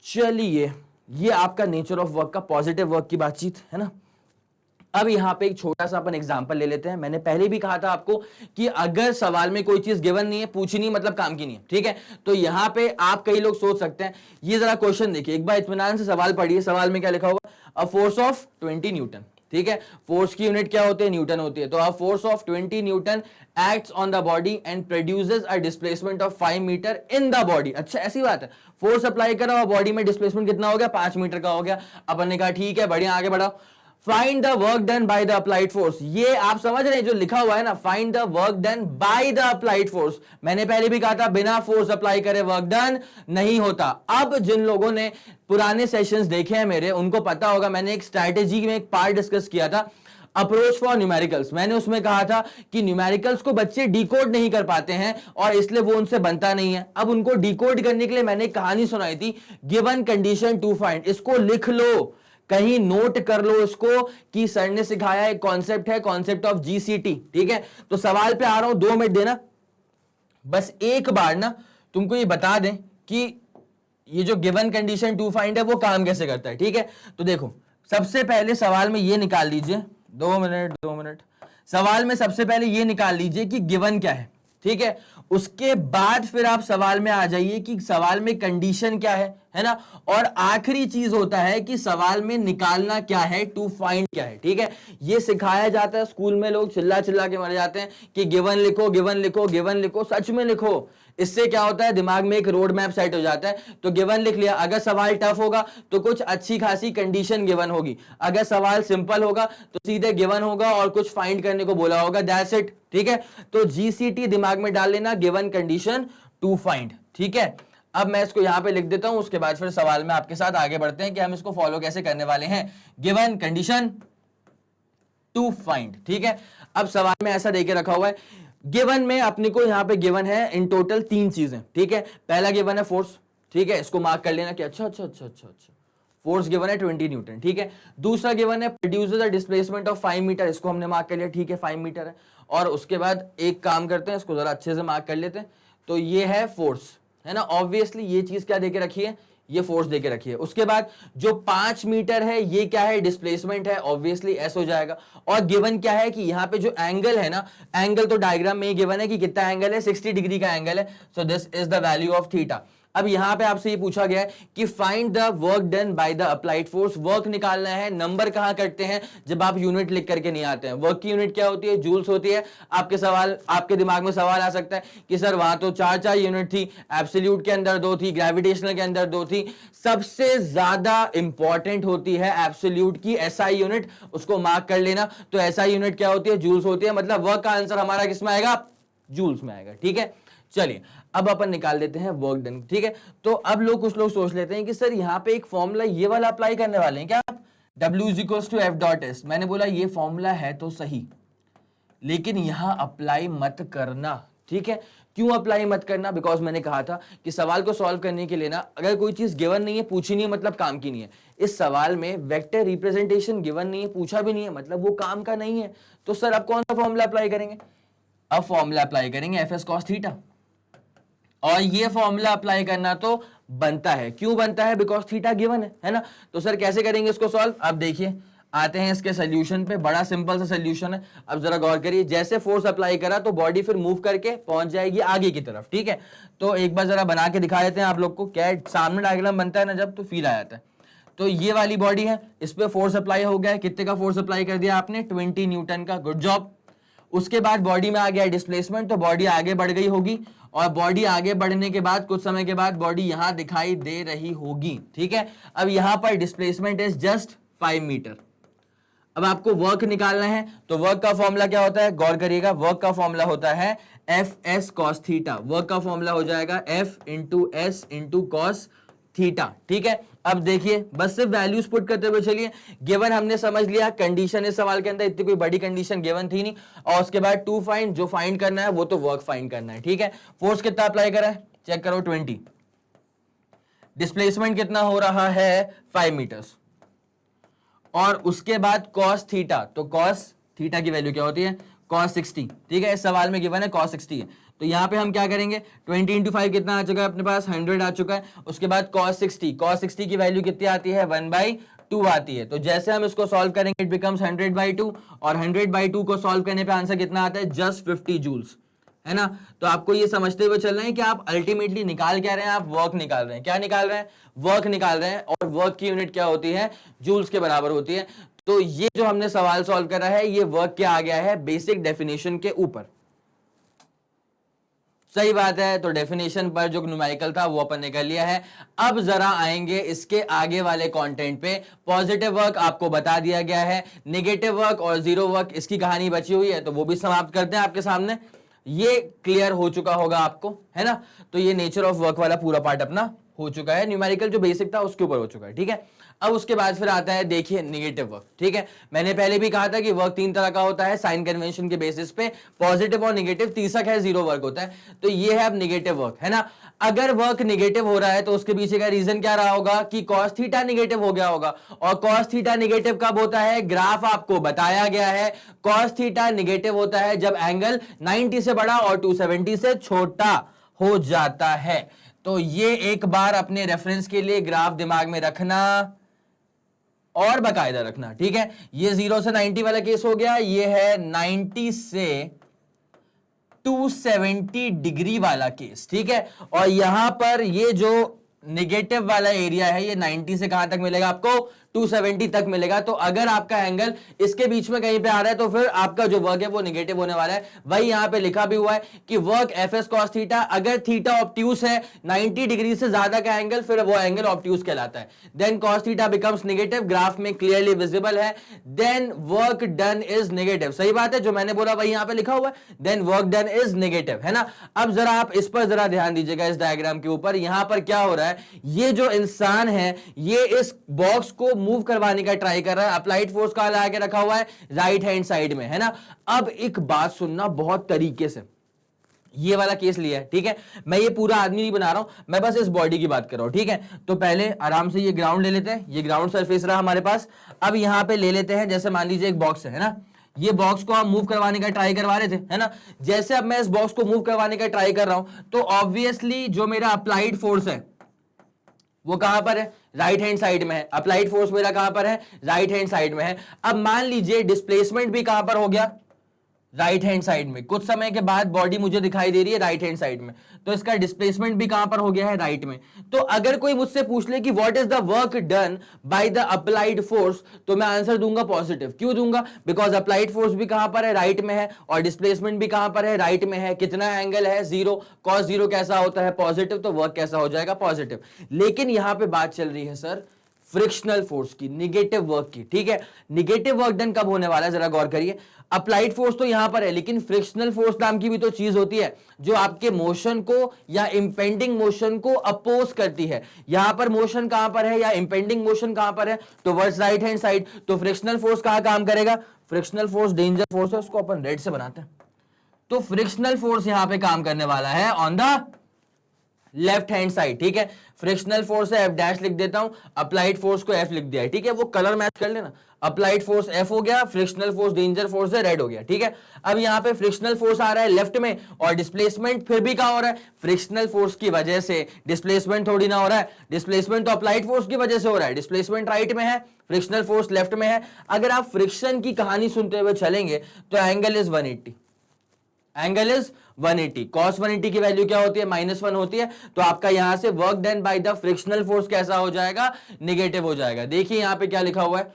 चलिए ये आपका नेचर ऑफ वर्क का पॉजिटिव वर्क की बातचीत है ना। अब यहां पे एक छोटा सा अपन एग्जांपल ले लेते हैं। मैंने पहले भी कहा था आपको कि अगर सवाल में कोई चीज गिवन नहीं है, पूछनी मतलब काम की नहीं है। ठीक है, तो यहां पे आप कई लोग सोच सकते हैं, ये जरा क्वेश्चन देखिए एक बार इत्मीनान से, सवाल पढ़िए। सवाल में क्या लिखा होगा, अ फोर्स ऑफ 20 न्यूटन। ठीक है, फोर्स की यूनिट क्या होती है, न्यूटन होती है। तो a force of 20 newton acts on the body and produces a displacement of 5 metre in the body. अच्छा, ऐसी बात है, फोर्स अप्लाई करा और बॉडी में डिस्प्लेसमेंट कितना हो गया, 5 मीटर का हो गया। अपन ने कहा ठीक है, बढ़िया, आगे बढ़ाओ। Find the work done by the applied force. ये आप समझ रहे हैं जो लिखा हुआ है ना, find the work done by the applied force. मैंने पहले भी कहा था बिना फोर्स अप्लाई करे वर्क डन नहीं होता। अब जिन लोगों ने पुराने सेशंस देखे हैं मेरे, उनको पता होगा मैंने एक स्ट्रैटेजी में एक पार्ट डिस्कस किया था, अप्रोच फॉर न्यूमेरिकल्स। मैंने उसमें कहा था कि न्यूमेरिकल्स को बच्चे डिकोड नहीं कर पाते हैं और इसलिए वो उनसे बनता नहीं है। अब उनको डिकोड करने के लिए मैंने एक कहानी सुनाई थी, गिवन कंडीशन टू फाइंड। इसको लिख लो, कहीं नोट कर लो इसको, कि सर ने सिखाया एक कॉन्सेप्ट है, कॉन्सेप्ट ऑफ जीसीटी। ठीक है, तो सवाल पे आ रहा हूं, 2 मिनट देना, बस एक बार ना तुमको ये बता दें कि ये जो गिवन कंडीशन टू फाइंड है वो काम कैसे करता है। ठीक है, तो देखो सबसे पहले सवाल में ये निकाल लीजिए, 2 मिनट, सवाल में सबसे पहले ये निकाल लीजिए कि गिवन क्या है। ठीक है, उसके बाद फिर आप सवाल में आ जाइए कि सवाल में कंडीशन क्या है ना। और आखिरी चीज होता है कि सवाल में निकालना क्या है, टू फाइंड क्या है। ठीक है, ये सिखाया जाता है स्कूल में, लोग चिल्ला चिल्ला के मर जाते हैं कि गिवन लिखो, गिवन लिखो, गिवन लिखो। सच में लिखो, इससे क्या होता है, दिमाग में एक रोड मैप सेट हो जाता है। तो गिवन लिख लिया, अगर सवाल टफ होगा तो कुछ अच्छी खासी कंडीशन गिवन होगी, अगर सवाल सिंपल होगा तो सीधे गिवन होगा और कुछ फाइंड करने को बोला होगा, दैट्स इट। ठीक है, तो जीसीटी दिमाग में डाल लेना, गिवन कंडीशन टू फाइंड। ठीक है, अब मैं इसको यहां पे लिख देता हूं, उसके बाद फिर सवाल में आपके साथ आगे बढ़ते हैं कि हम इसको फॉलो कैसे करने वाले हैं, गिवन कंडीशन टू फाइंड। ठीक है, अब सवाल में ऐसा देके रखा हुआ है, गिवन में अपने को यहां पे गिवन है इन टोटल 3 चीजें। ठीक है, पहला गिवन है फोर्स। ठीक है, इसको मार्क कर लेना कि अच्छा, फोर्स गिवन है 20 न्यूटन। ठीक है, दूसरा गिवन है produces a displacement of 5 metre, इसको हमने मार्क कर लिया। ठीक है, 5 मीटर है। और उसके बाद एक काम करते हैं, इसको जरा अच्छे से मार्क कर लेते हैं, तो ये है फोर्स, है ना। ऑब्वियसली ये चीज क्या देके रखी है, ये फोर्स देके रखी है। उसके बाद जो 5 मीटर है ये क्या है, डिस्प्लेसमेंट है, ऑब्वियसली एस हो जाएगा। और गिवन क्या है कि यहाँ पे जो एंगल है ना, एंगल तो डायग्राम में ही गिवन है कि कितना एंगल है, 60 डिग्री का एंगल है। So this is the value of theta. अब यहां पे आपसे ये पूछा गया है कि find the work done by the applied force. Work निकालना है, नंबर कहां करते हैं, जब आप यूनिट लिख करके नहीं आते हैं। वर्क की यूनिट क्या होती है, जूल्स होती है। आपके दिमाग में सवाल आ सकता है कि सर वहां तो 4 यूनिट थी, एब्सोल्यूट के अंदर 2 थी, ग्रेविटेशनल के अंदर 2 थी। सबसे ज्यादा इंपॉर्टेंट होती है एब्सोल्यूट की एसआई यूनिट, उसको मार्क कर लेना। तो एसआई यूनिट क्या होती है, जूल्स होती है। मतलब वर्क का आंसर हमारा किसमें आएगा, जूल्स में आएगा। ठीक है, चलिए अब अपन निकाल देते हैं वर्क डन। ठीक है, तो अब कुछ लोग सोच लेते हैं कि सर यहां पे एक फॉर्मूला ये वाला अप्लाई करने वाले हैं क्या आप, W = F.S। मैंने बोला ये फॉर्मूला है तो सही, लेकिन यहां अप्लाई मत करना। ठीक है, क्यों अप्लाई मत करना, बिकॉज मैंने कहा था कि सवाल को सॉल्व करने के लिए ना, अगर कोई चीज गिवन नहीं है, पूछी नहीं है, मतलब काम की नहीं है। इस सवाल में वेक्टर रिप्रेजेंटेशन गिवन नहीं है, पूछा भी नहीं है, मतलब वो काम का नहीं है। तो सर अब कौन सा फॉर्मूला अप्लाई करेंगे, अब फॉर्मूला अप्लाई करेंगे Fs cos थीटा। और ये फॉर्मूला अप्लाई करना तो बनता है, क्यों बनता है, बिकॉज थीटा गिवन है ना। तो सर कैसे करेंगे इसको सॉल्व, अब देखिए आते हैं इसके सोल्यूशन पे। बड़ा सिंपल सा सोल्यूशन है। अब जरा गौर करिए, जैसे फोर्स अप्लाई करा तो बॉडी फिर मूव करके पहुंच जाएगी आगे की तरफ। ठीक है, तो एक बार जरा बना के दिखा देते हैं आप लोग को, क्या सामने डायग्राम बनता है ना जब, तो फील आ जाता है। तो ये वाली बॉडी है, इस पे फोर्स अप्लाई हो गया है, कितने का फोर्स अप्लाई कर दिया आपने, 20 न्यूटन का, गुड जॉब। उसके बाद बॉडी में आ गया डिस्प्लेसमेंट, तो बॉडी आगे बढ़ गई होगी, और बॉडी आगे बढ़ने के बाद कुछ समय के बाद बॉडी यहां दिखाई दे रही होगी। ठीक है, अब यहां पर डिस्प्लेसमेंट इज जस्ट 5 मीटर। अब आपको वर्क निकालना है, तो वर्क का फॉर्मूला क्या होता है, गौर करिएगा, वर्क का फॉर्मूला होता है F S cos theta. Work का फॉर्मूला हो जाएगा F into S into cos theta, ठीक है। अब देखिए, बस सिर्फ वैल्यूज पुट करते हुए चलिए। गिवन हमने समझ लिया, कंडीशन इस सवाल के अंदर इतनी कोई बड़ी कंडीशन गिवन थी नहीं, और उसके बाद टू फाइंड, जो फाइंड करना है वो तो वर्क फाइंड करना है, ठीक है। फोर्स कितना अप्लाई करा है, चेक करो 20, डिस्प्लेसमेंट कितना हो रहा है 5 मीटर्स, और उसके बाद कॉस थीटा, तो कॉस थीटा की वैल्यू क्या होती है, कॉस 60, ठीक है। इस सवाल में गिवन है कॉस 60 है, तो यहां पे हम क्या करेंगे, 20 इंटू 5 कितना आ चुका है अपने पास, 100 आ चुका है। उसके बाद cos 60 की वैल्यू कितनी आती है, 1/2 आती है। तो जैसे हम इसको सॉल्व करेंगे, इट बिकम्स 100/2, और 100/2 को सॉल्व करने पे आंसर कितना आता है, जस्ट 50 जूल्स, है ना। तो आपको ये समझते हुए चल रहे हैं कि आप अल्टीमेटली निकाल क्या रहे हैं, आप वर्क निकाल रहे हैं। क्या निकाल रहे हैं, वर्क निकाल रहे हैं, और वर्क की यूनिट क्या होती है, जूल्स के बराबर होती है। तो ये जो हमने सवाल सॉल्व करा है, ये वर्क क्या आ गया है, बेसिक डेफिनेशन के ऊपर। सही बात है, तो डेफिनेशन पर जो न्यूमेरिकल था वो अपन ने कर लिया है। अब जरा आएंगे इसके आगे वाले कंटेंट पे। पॉजिटिव वर्क आपको बता दिया गया है, नेगेटिव वर्क और जीरो वर्क इसकी कहानी बची हुई है, तो वो भी समाप्त करते हैं आपके सामने। ये क्लियर हो चुका होगा आपको, है ना। तो ये नेचर ऑफ वर्क वाला पूरा पार्ट अपना हो चुका है, न्यूमेरिकल जो बेसिक था उसके ऊपर हो चुका है, ठीक है। अब उसके बाद फिर आता है, देखिए, नेगेटिव वर्क, ठीक है। मैंने पहले भी कहा था कि वर्क 3 तरह का होता है, साइन कन्वेंशन के बेसिस पे, पॉजिटिव और नेगेटिव, तीसरा है जीरो वर्क होता है। तो ये है अब नेगेटिव वर्क, है ना। अगर वर्क नेगेटिव हो रहा है तो उसके पीछे का रीजन क्या रहा होगा कि कॉस थीटा नेगेटिव हो गया होगा। और कॉस थीटा नेगेटिव कब होता है, ग्राफ आपको बताया गया है, कॉस थीटा नेगेटिव होता है जब एंगल 90 से बड़ा और 270 से छोटा हो जाता है। तो ये एक बार अपने रेफरेंस के लिए ग्राफ दिमाग में रखना और बाकायदा रखना, ठीक है। ये 0 से 90 वाला केस हो गया, ये है 90 से 270 डिग्री वाला केस, ठीक है। और यहां पर ये जो नेगेटिव वाला एरिया है, ये 90 से कहां तक मिलेगा आपको, 270 तक मिलेगा। तो अगर आपका एंगल इसके बीच में कहीं पे आ रहा है तो फिर आपका जो वर्क है वो नेगेटिव होने वाला है। वही यहां पे लिखा भी हुआ है कि work F S cos theta, अगर थीटा ऑब्ट्यूस है 90 डिग्री से ज्यादा का एंगल, फिर वो एंगल ऑब्ट्यूस कहलाता है। Then cos theta becomes negative, graph में क्लियरली विजिबल है। Then work done is negative, सही बात है, जो मैंने बोला वही यहां पे लिखा हुआ है, then work done is negative, है ना। अब जरा आप इस पर जरा ध्यान दीजिएगा, इस डायग्राम के ऊपर। यहां पर क्या हो रहा है, ये जो इंसान है ये इस बॉक्स को मूव करवाने का ट्राई कर रहा है। अप्लाइड फोर्स कहां लगा के रखा हुआ है, राइट हैंड साइड में, है ना। अब एक बात सुनना बहुत तरीके से, ये वाला केस लिया है, ठीक है। मैं ये पूरा आदमी नहीं बना रहा हूं, मैं बस इस बॉडी की बात कर रहा हूं, ठीक है। तो पहले आराम से ये ग्राउंड ले लेते हैं, ये ग्राउंड सरफेस रहा हमारे पास। अब यहां पे ले लेते हैं, जैसे मान लीजिए एक बॉक्स है ना, ये बॉक्स को हम मूव करवाने का ट्राई करवा रहे थे, है ना। जैसे अब मैं इस बॉक्स को मूव करवाने का ट्राई कर रहा हूं, तो ऑब्वियसली जो मेरा अप्लाइड फोर्स है वो कहां पर है, राइट हैंड साइड में है। अप्लाइड फोर्स मेरा कहां पर है, राइट हैंड साइड में है। अब मान लीजिए डिस्प्लेसमेंट भी कहां पर हो गया, राइट हैंड साइड में। कुछ समय के बाद बॉडी मुझे दिखाई दे रही है राइट हैंड साइड में, तो इसका डिस्प्लेसमेंट भी कहां पर हो गया है, राइट में। तो अगर कोई मुझसे पूछ ले कि what is the work done by the applied force, तो मैं आंसर दूंगा पॉजिटिव। क्यों दूंगा, बिकॉज अप्लाइड फोर्स भी कहां पर है, राइट में है, और डिस्प्लेसमेंट भी कहां पर है, राइट में है। कितना एंगल है, 0, cos 0 कैसा होता है, पॉजिटिव, तो वर्क कैसा हो जाएगा, पॉजिटिव। लेकिन यहां पे बात चल रही है सर फ्रिक्शनल फोर्स की, निगेटिव वर्क की, ठीक है। निगेटिव वर्क डन कब होने वाला है, जरा गौर करिए। अप्लाइड फोर्स तो यहां पर है, लेकिन फ्रिक्शनल फोर्स नाम की भी तो चीज होती है जो आपके मोशन को या इंपेंडिंग मोशन को अपोज करती है। यहां पर मोशन कहां पर है या इंपेंडिंग मोशन कहां पर है, टुवर्ड्स राइट हैंड साइड। तो फ्रिक्शनल फोर्स कहां काम करेगा, फ्रिक्शनल फोर्स डेंजर फोर्स है, उसको अपन रेड से बनाते हैं। तो फ्रिक्शनल फोर्स यहां पे काम करने वाला है on the left hand side, ठीक है। फ्रिक्शनल फोर्स है एफ डैश लिख देता हूं, अप्लाइड फोर्स को एफ लिख दिया है, ठीक है। वो कलर मैच कर लेना, अप्लाइड फोर्स एफ हो गया, फ्रिक्शनल फोर्स डेंजर फोर्स है, रेड हो गया, ठीक है। अब यहां पे फ्रिक्शनल फोर्स आ रहा है लेफ्ट में, और डिस्प्लेसमेंट फिर भी कहां हो रहा है, फ्रिक्शनल फोर्स की वजह से। डिस्प्लेसमेंट थोड़ी ना हो रहा है, डिस्प्लेसमेंट तो अप्लाइड फोर्स की वजह से हो रहा है। डिस्प्लेसमेंट राइट में है, फ्रिक्शनल फोर्स लेफ्ट में है। अगर आप फ्रिक्शन की कहानी सुनते हुए चलेंगे तो angle is 180, angle is 180। cos 180 की वैल्यू क्या होती है, -1 होती है। तो आपका यहां से work done by the frictional force कैसा हो जाएगा, नेगेटिव हो जाएगा। देखिए यहां पे क्या लिखा हुआ है,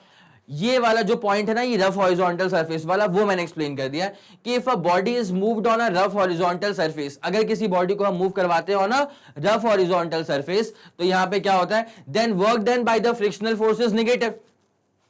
ये वाला जो पॉइंट है ना, ये रफ हॉरिजॉन्टल सरफेस वाला, वो मैंने एक्सप्लेन कर दिया कि if a body is moved on a rough horizontal surface, अगर किसी बॉडी को हम मूव करवाते हो ना रफ हॉरिजॉन्टल सरफेस, तो यहां पे क्या होता है, then work done by the frictional force is negative.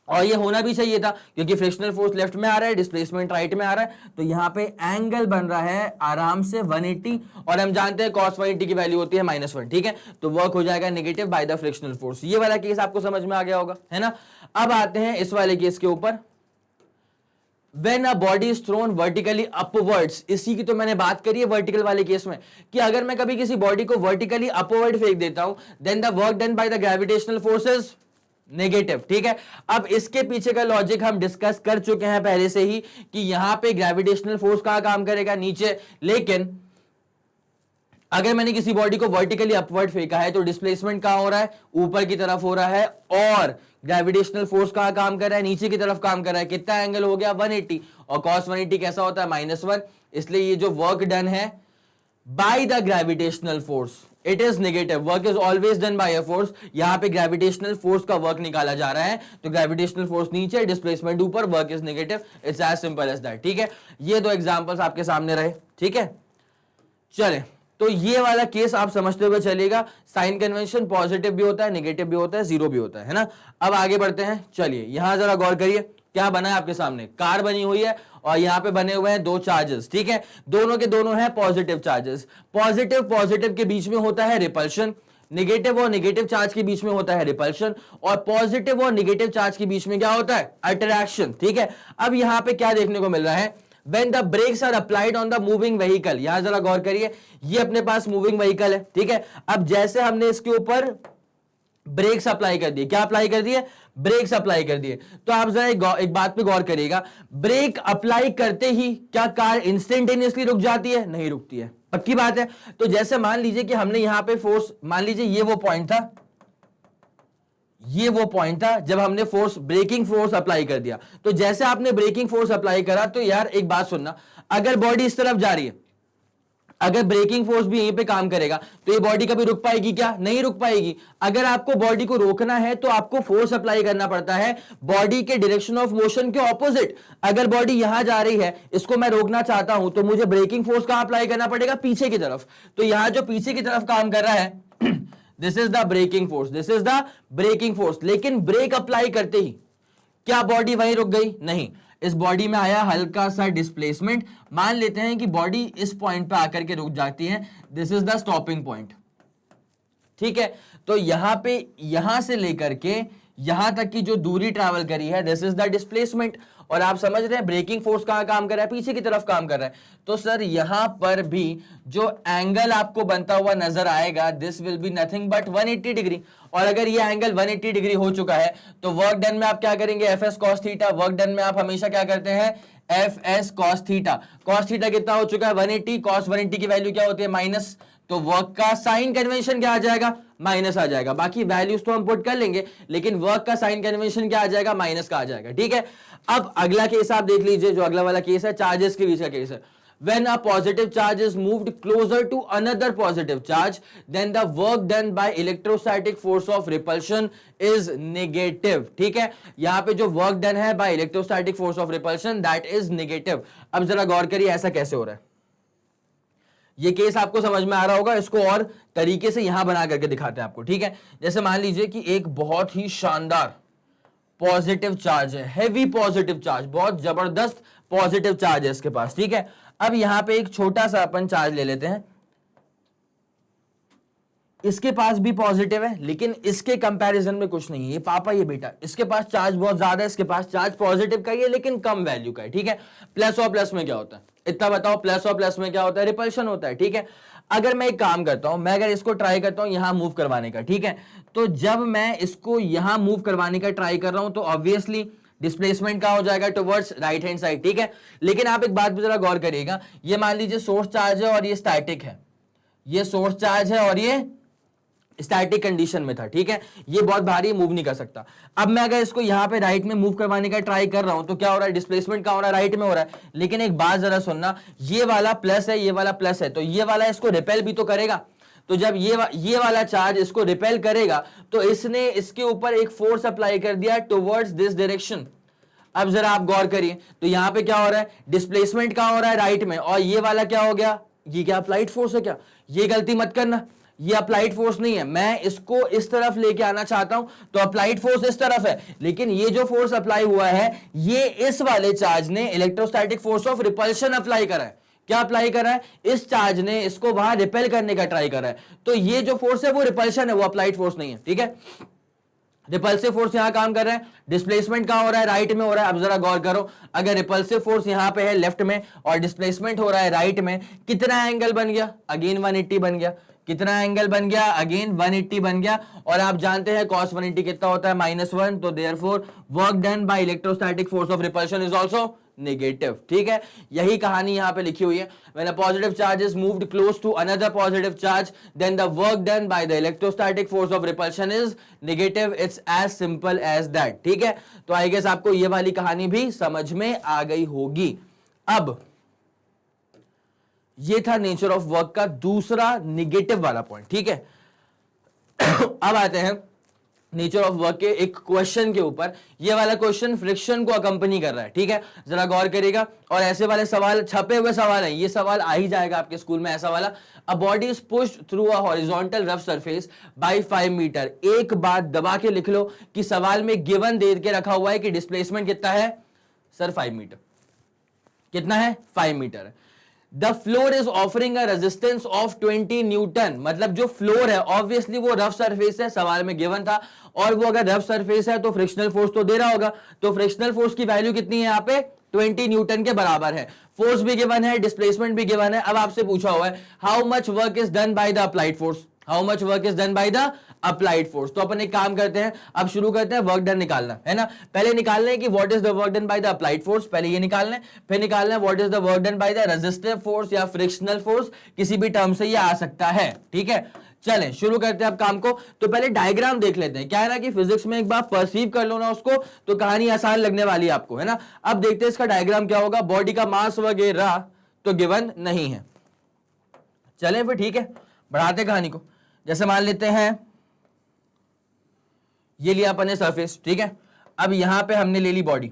और ये होना भी चाहिए था क्योंकि फ्रिक्शनल फोर्स लेफ्ट में आ रहा है, डिस्प्लेसमेंट राइट में आ रहा है, तो यहां पे एंगल बन रहा है आराम से 180, और हम जानते हैं cos 180 की वैल्यू होती है -1, ठीक है, तो वर्क हो जाएगा negative bye the frictional force. ये वाला केस आपको समझ में आ गया होगा, है ना। अब आते हैं इस वाले केस के ऊपर, When a body is thrown vertically upwards, इसी की तो मैंने बात करी है वर्टिकल वाले केस में, कि अगर मैं कभी किसी बॉडी को वर्टिकली अपवर्ड फेंक देता हूं, then the work done by the gravitational forces negative, ठीक है। अब इसके पीछे का लॉजिक हम डिस्कस कर चुके हैं पहले से ही कि यहां पे ग्रेविटेशनल फोर्स कहां काम करेगा, नीचे, लेकिन अगर मैंने किसी बॉडी को वर्टिकली अपवर्ड फेंका है तो डिस्प्लेसमेंट कहां हो रहा है, ऊपर की तरफ हो रहा है, और ग्रेविटेशनल फोर्स कहां काम कर रहा है, नीचे की तरफ काम कर रहा है। कितना एंगल हो गया, 180, और cos 180 कैसा होता है, -1, इसलिए ये जो वर्क डन है by the gravitational force it is negative. Work is always done by a force, यहां पे ग्रेविटेशनल फोर्स का वर्क निकाला जा रहा है, तो ग्रेविटेशनल फोर्स नीचे, डिस्प्लेसमेंट ऊपर, work is negative. It's as simple as that, ठीक है। ये दो एग्जांपल्स आपके सामने रहे, ठीक है। चले, तो ये वाला केस आप समझते हुए चलेगा, साइन कन्वेंशन पॉजिटिव भी होता है, नेगेटिव भी होता है, जीरो भी होता है ना। अब आगे बढ़ते हैं, चलिए यहां जरा गौर करिए, क्या बना है आपके सामने, कार बनी हुई है और यहां पे बने हुए हैं दो चार्जेस, ठीक है, दोनों के दोनों हैं पॉजिटिव चार्जेस। पॉजिटिव पॉजिटिव के बीच में होता है रिपल्शन, नेगेटिव और नेगेटिव चार्ज के बीच में होता है रिपल्शन, और पॉजिटिव और नेगेटिव चार्ज के बीच में क्या होता है, अट्रैक्शन, ठीक है। अब यहां पे क्या देखने को मिल रहा है, when the brakes are applied on the moving vehicle, यहां जरा गौर करिए, ये अपने पास मूविंग व्हीकल है, ठीक है। अब जैसे हमने इसके ऊपर ब्रेक्स अप्लाई कर दिए, क्या अप्लाई कर दिए, ब्रेक्स अप्लाई कर दिए, तो आप जरा एक बात पे गौर करिएगा, ब्रेक अप्लाई करते ही क्या कार इंस्टेंटेनियसली रुक जाती है, नहीं रुकती है, पक्की बात है। तो जैसे मान लीजिए कि हमने यहां पे फोर्स, मान लीजिए ये वो पॉइंट था, ये वो पॉइंट था जब हमने फोर्स, ब्रेकिंग फोर्स अप्लाई कर दिया, तो जैसे आपने ब्रेकिंग फोर्स अप्लाई करा, तो यार एक बात सुनना, अगर बॉडी इस तरफ जा रही है, अगर ब्रेकिंग फोर्स भी यहीं पे काम करेगा, तो ये बॉडी कभी रुक पाएगी क्या, नहीं रुक पाएगी। अगर आपको बॉडी को रोकना है तो आपको फोर्स अप्लाई करना पड़ता है बॉडी के डायरेक्शन ऑफ मोशन के ऑपोजिट। अगर बॉडी यहां जा रही है, इसको मैं रोकना चाहता हूं, तो मुझे ब्रेकिंग फोर्स कहां अप्लाई करना पड़ेगा, पीछे की तरफ। तो यहां जो पीछे की तरफ काम कर रहा है this is the braking force, this is the braking force. लेकिन ब्रेक अप्लाई करते ही क्या बॉडी वहीं रुक गई, नहीं, इस बॉडी में आया हल्का सा डिस्प्लेसमेंट, मान लेते हैं कि बॉडी इस पॉइंट पे आकर के रुक जाती है, this is the stopping point, ठीक है। तो यहां पे, यहां से लेकर के यहां तक की जो दूरी ट्रैवल करी है, दिस इज द डिस्प्लेसमेंट। और आप समझ रहे हैं ब्रेकिंग फोर्स कहां काम कर रहा है, पीछे की तरफ काम कर रहा है। तो सर यहां पर भी जो एंगल आपको बनता हुआ नजर आएगा, this will be nothing but 180 degree. और अगर ये एंगल 180 डिग्री हो चुका है, तो वर्क डन में आप क्या करेंगे, F S cos theta. Work done में आप हमेशा क्या करते हैं, F S cos theta. Cos theta कितना हो चुका है, 180, कॉस 180 की वैल्यू क्या होती है, माइनस, तो वर्क का साइन कन्वेंशन क्या आ जाएगा, माइनस आ जाएगा। बाकी वैल्यूज तो हम पुट कर लेंगे, लेकिन वर्क का साइन कन्वेंशन क्या आ जाएगा, माइनस का आ जाएगा, ठीक है। अब अगला केस आप देख लीजिए, जो अगला वाला केस है, चार्जेस के बीच का केस है। When a positive charge is moved closer to another positive charge, then the work done by electrostatic force of repulsion is negative, ठीक है। यहां पे जो वर्क डन है by electrostatic force of repulsion, that is negative। अब जरा गौर करिए ऐसा कैसे हो रहा है, ये केस आपको समझ में आ रहा होगा, इसको और तरीके से यहां बना करके दिखाते हैं आपको, ठीक है। जैसे मान लीजिए कि एक बहुत ही शानदार पॉजिटिव चार्ज है, हेवी पॉजिटिव चार्ज, बहुत जबरदस्त पॉजिटिव चार्ज है इसके पास, ठीक है। अब यहां पे एक छोटा सा अपन चार्ज ले लेते हैं, इसके पास भी पॉजिटिव है, लेकिन इसके कंपैरिजन में कुछ नहीं है, ये पापा ये बेटा, इसके पास चार्ज बहुत ज्यादा है, इसके पास चार्ज पॉजिटिव का ही है लेकिन कम वैल्यू का है, ठीक है। प्लस और प्लस में क्या होता है, इतना बताओ, प्लस और प्लस में क्या होता है, रिपल्शन होता है, ठीक है। अगर मैं एक काम करता हूं, मैं अगर इसको ट्राई करता हूं यहां मूव करवाने का, ठीक है, तो जब मैं इसको यहां मूव करवाने का ट्राई कर रहा हूं, तो ऑब्वियसली डिस्प्लेसमेंट का हो जाएगा टुवर्ड्स राइट हैंड साइड, ठीक है। लेकिन आप एक बात पे जरा गौर करिएगा, ये मान लीजिए सोर्स चार्ज है और ये स्टैटिक है, ये सोर्स चार्ज है और ये स्टैटिक कंडीशन में था, ठीक है, ये बहुत भारी, मूव नहीं कर सकता। अब मैं अगर इसको यहां पे राइट में मूव करवाने का ट्राई कर रहा हूं, तो क्या हो रहा है, डिस्प्लेसमेंट क्या हो रहा है, राइट में हो रहा है। लेकिन एक बात जरा सुनना, ये वाला प्लस है, ये वाला प्लस है, तो ये वाला इसको रिपेल भी तो करेगा। तो जब ये वाला चार्ज इसको रिपेल करेगा, तो इसने इसके ऊपर एक फोर्स अप्लाई कर दिया टुवर्ड्स दिस डायरेक्शन। अब जरा आप गौर करिए, तो यहां पे क्या हो रहा है, डिस्प्लेसमेंट क्या हो रहा है, राइट में, और ये वाला क्या हो गया, ये क्या अप्लाइड फोर्स है क्या, ये गलती मत करना, ये अप्लाइड फोर्स नहीं है, मैं इसको इस तरफ लेके आना चाहता हूं तो अप्लाइड फोर्स इस तरफ है, लेकिन ये जो फोर्स अप्लाई हुआ है ये इस वाले चार्ज ने electrostatic force of repulsion apply करा है। क्या अप्लाई करा है? इस चार्ज ने इसको वहां रिपेल करने का ट्राई करा है, तो ये जो फोर्स है वो रिपल्शन है, वो अप्लाइड फोर्स नहीं है। ठीक है, रिपल्सिव फोर्स यहां काम कर रहा है, डिस्प्लेसमेंट कहां हो रहा है? राइट में हो रहा है। अब जरा गौर करो, अगर रिपल्सिव फोर्स यहां पे है लेफ्ट में और डिस्प्लेसमेंट हो रहा है राइट में, कितना एंगल बन गया? अगेन 180 बन गया। कितना एंगल बन गया? अगेन 180 बन गया। और आप जानते हैं cos 180 कितना होता है? -1, तो therefore work done by electrostatic force of repulsion is also negative. ठीक है, यही कहानी यहां पे लिखी हुई है। When a positive charge is moved close to another positive charge then the work done by the electrostatic force of repulsion is negative. It's as simple as that. ठीक है, तो आई गेस आपको ये वाली कहानी भी समझ में आ गई होगी। अब ये था नेचर ऑफ वर्क का दूसरा निगेटिव वाला पॉइंट। ठीक है, अब आते हैं नेचर ऑफ वर्क के एक क्वेश्चन के ऊपर। ये वाला क्वेश्चन फ्रिक्शन को अकंपनी कर रहा है। ठीक है, जरा गौर करिएगा, और ऐसे वाले सवाल छपे हुए सवाल है, ये सवाल आ ही जाएगा आपके स्कूल में ऐसा वाला। A body is pushed through a horizontal rough surface by 5 metre. एक बात दबा के लिख लो कि सवाल में गिवन दे के रखा हुआ है कि डिस्प्लेसमेंट कितना है सर? 5 मीटर। कितना है? 5 metre. The floor is offering a resistance of 20 newton. मतलब जो फ्लोर है ऑब्वियसली वो रफ सरफेस है, सवाल में गिवन था, और वो अगर रफ सरफेस है तो फ्रिक्शनल फोर्स तो दे रहा होगा, तो फ्रिक्शनल फोर्स की वैल्यू कितनी है यहाँ पे? 20 न्यूटन के बराबर है। फोर्स भी गिवन है, डिस्प्लेसमेंट भी गिवन है। अब आपसे पूछा हुआ है how much work is done by the applied force, how much work is done by the applied force. तो अपन एक काम करते हैं, अब शुरू करते हैं वर्क डन निकालना, है ना। पहले निकालना है कि what is the work done by the applied force, पहले ये निकालना है, फिर निकालना है what is the work done by the resistive force या फ्रिक्शनल फोर्स, किसी भी टर्म से ये आ सकता है। ठीक है, चलें शुरू करते हैं अब काम को। तो पहले डायग्राम देख लेते हैं। क्या है ना कि फिजिक्स में एक बार परसीव कर लो ना उसको तो कहानी आसान लगने वाली है आपको, है ना। अब देखते हैं इसका डायग्राम क्या होगा। बॉडी का मास वगैरह तो गिवन नहीं है, चलें फिर ठीक है, बढ़ाते कहानी को। जैसे मान लेते हैं ये लिया अपन ने सरफेस, ठीक है। अब यहां पे हमने ले ली बॉडी।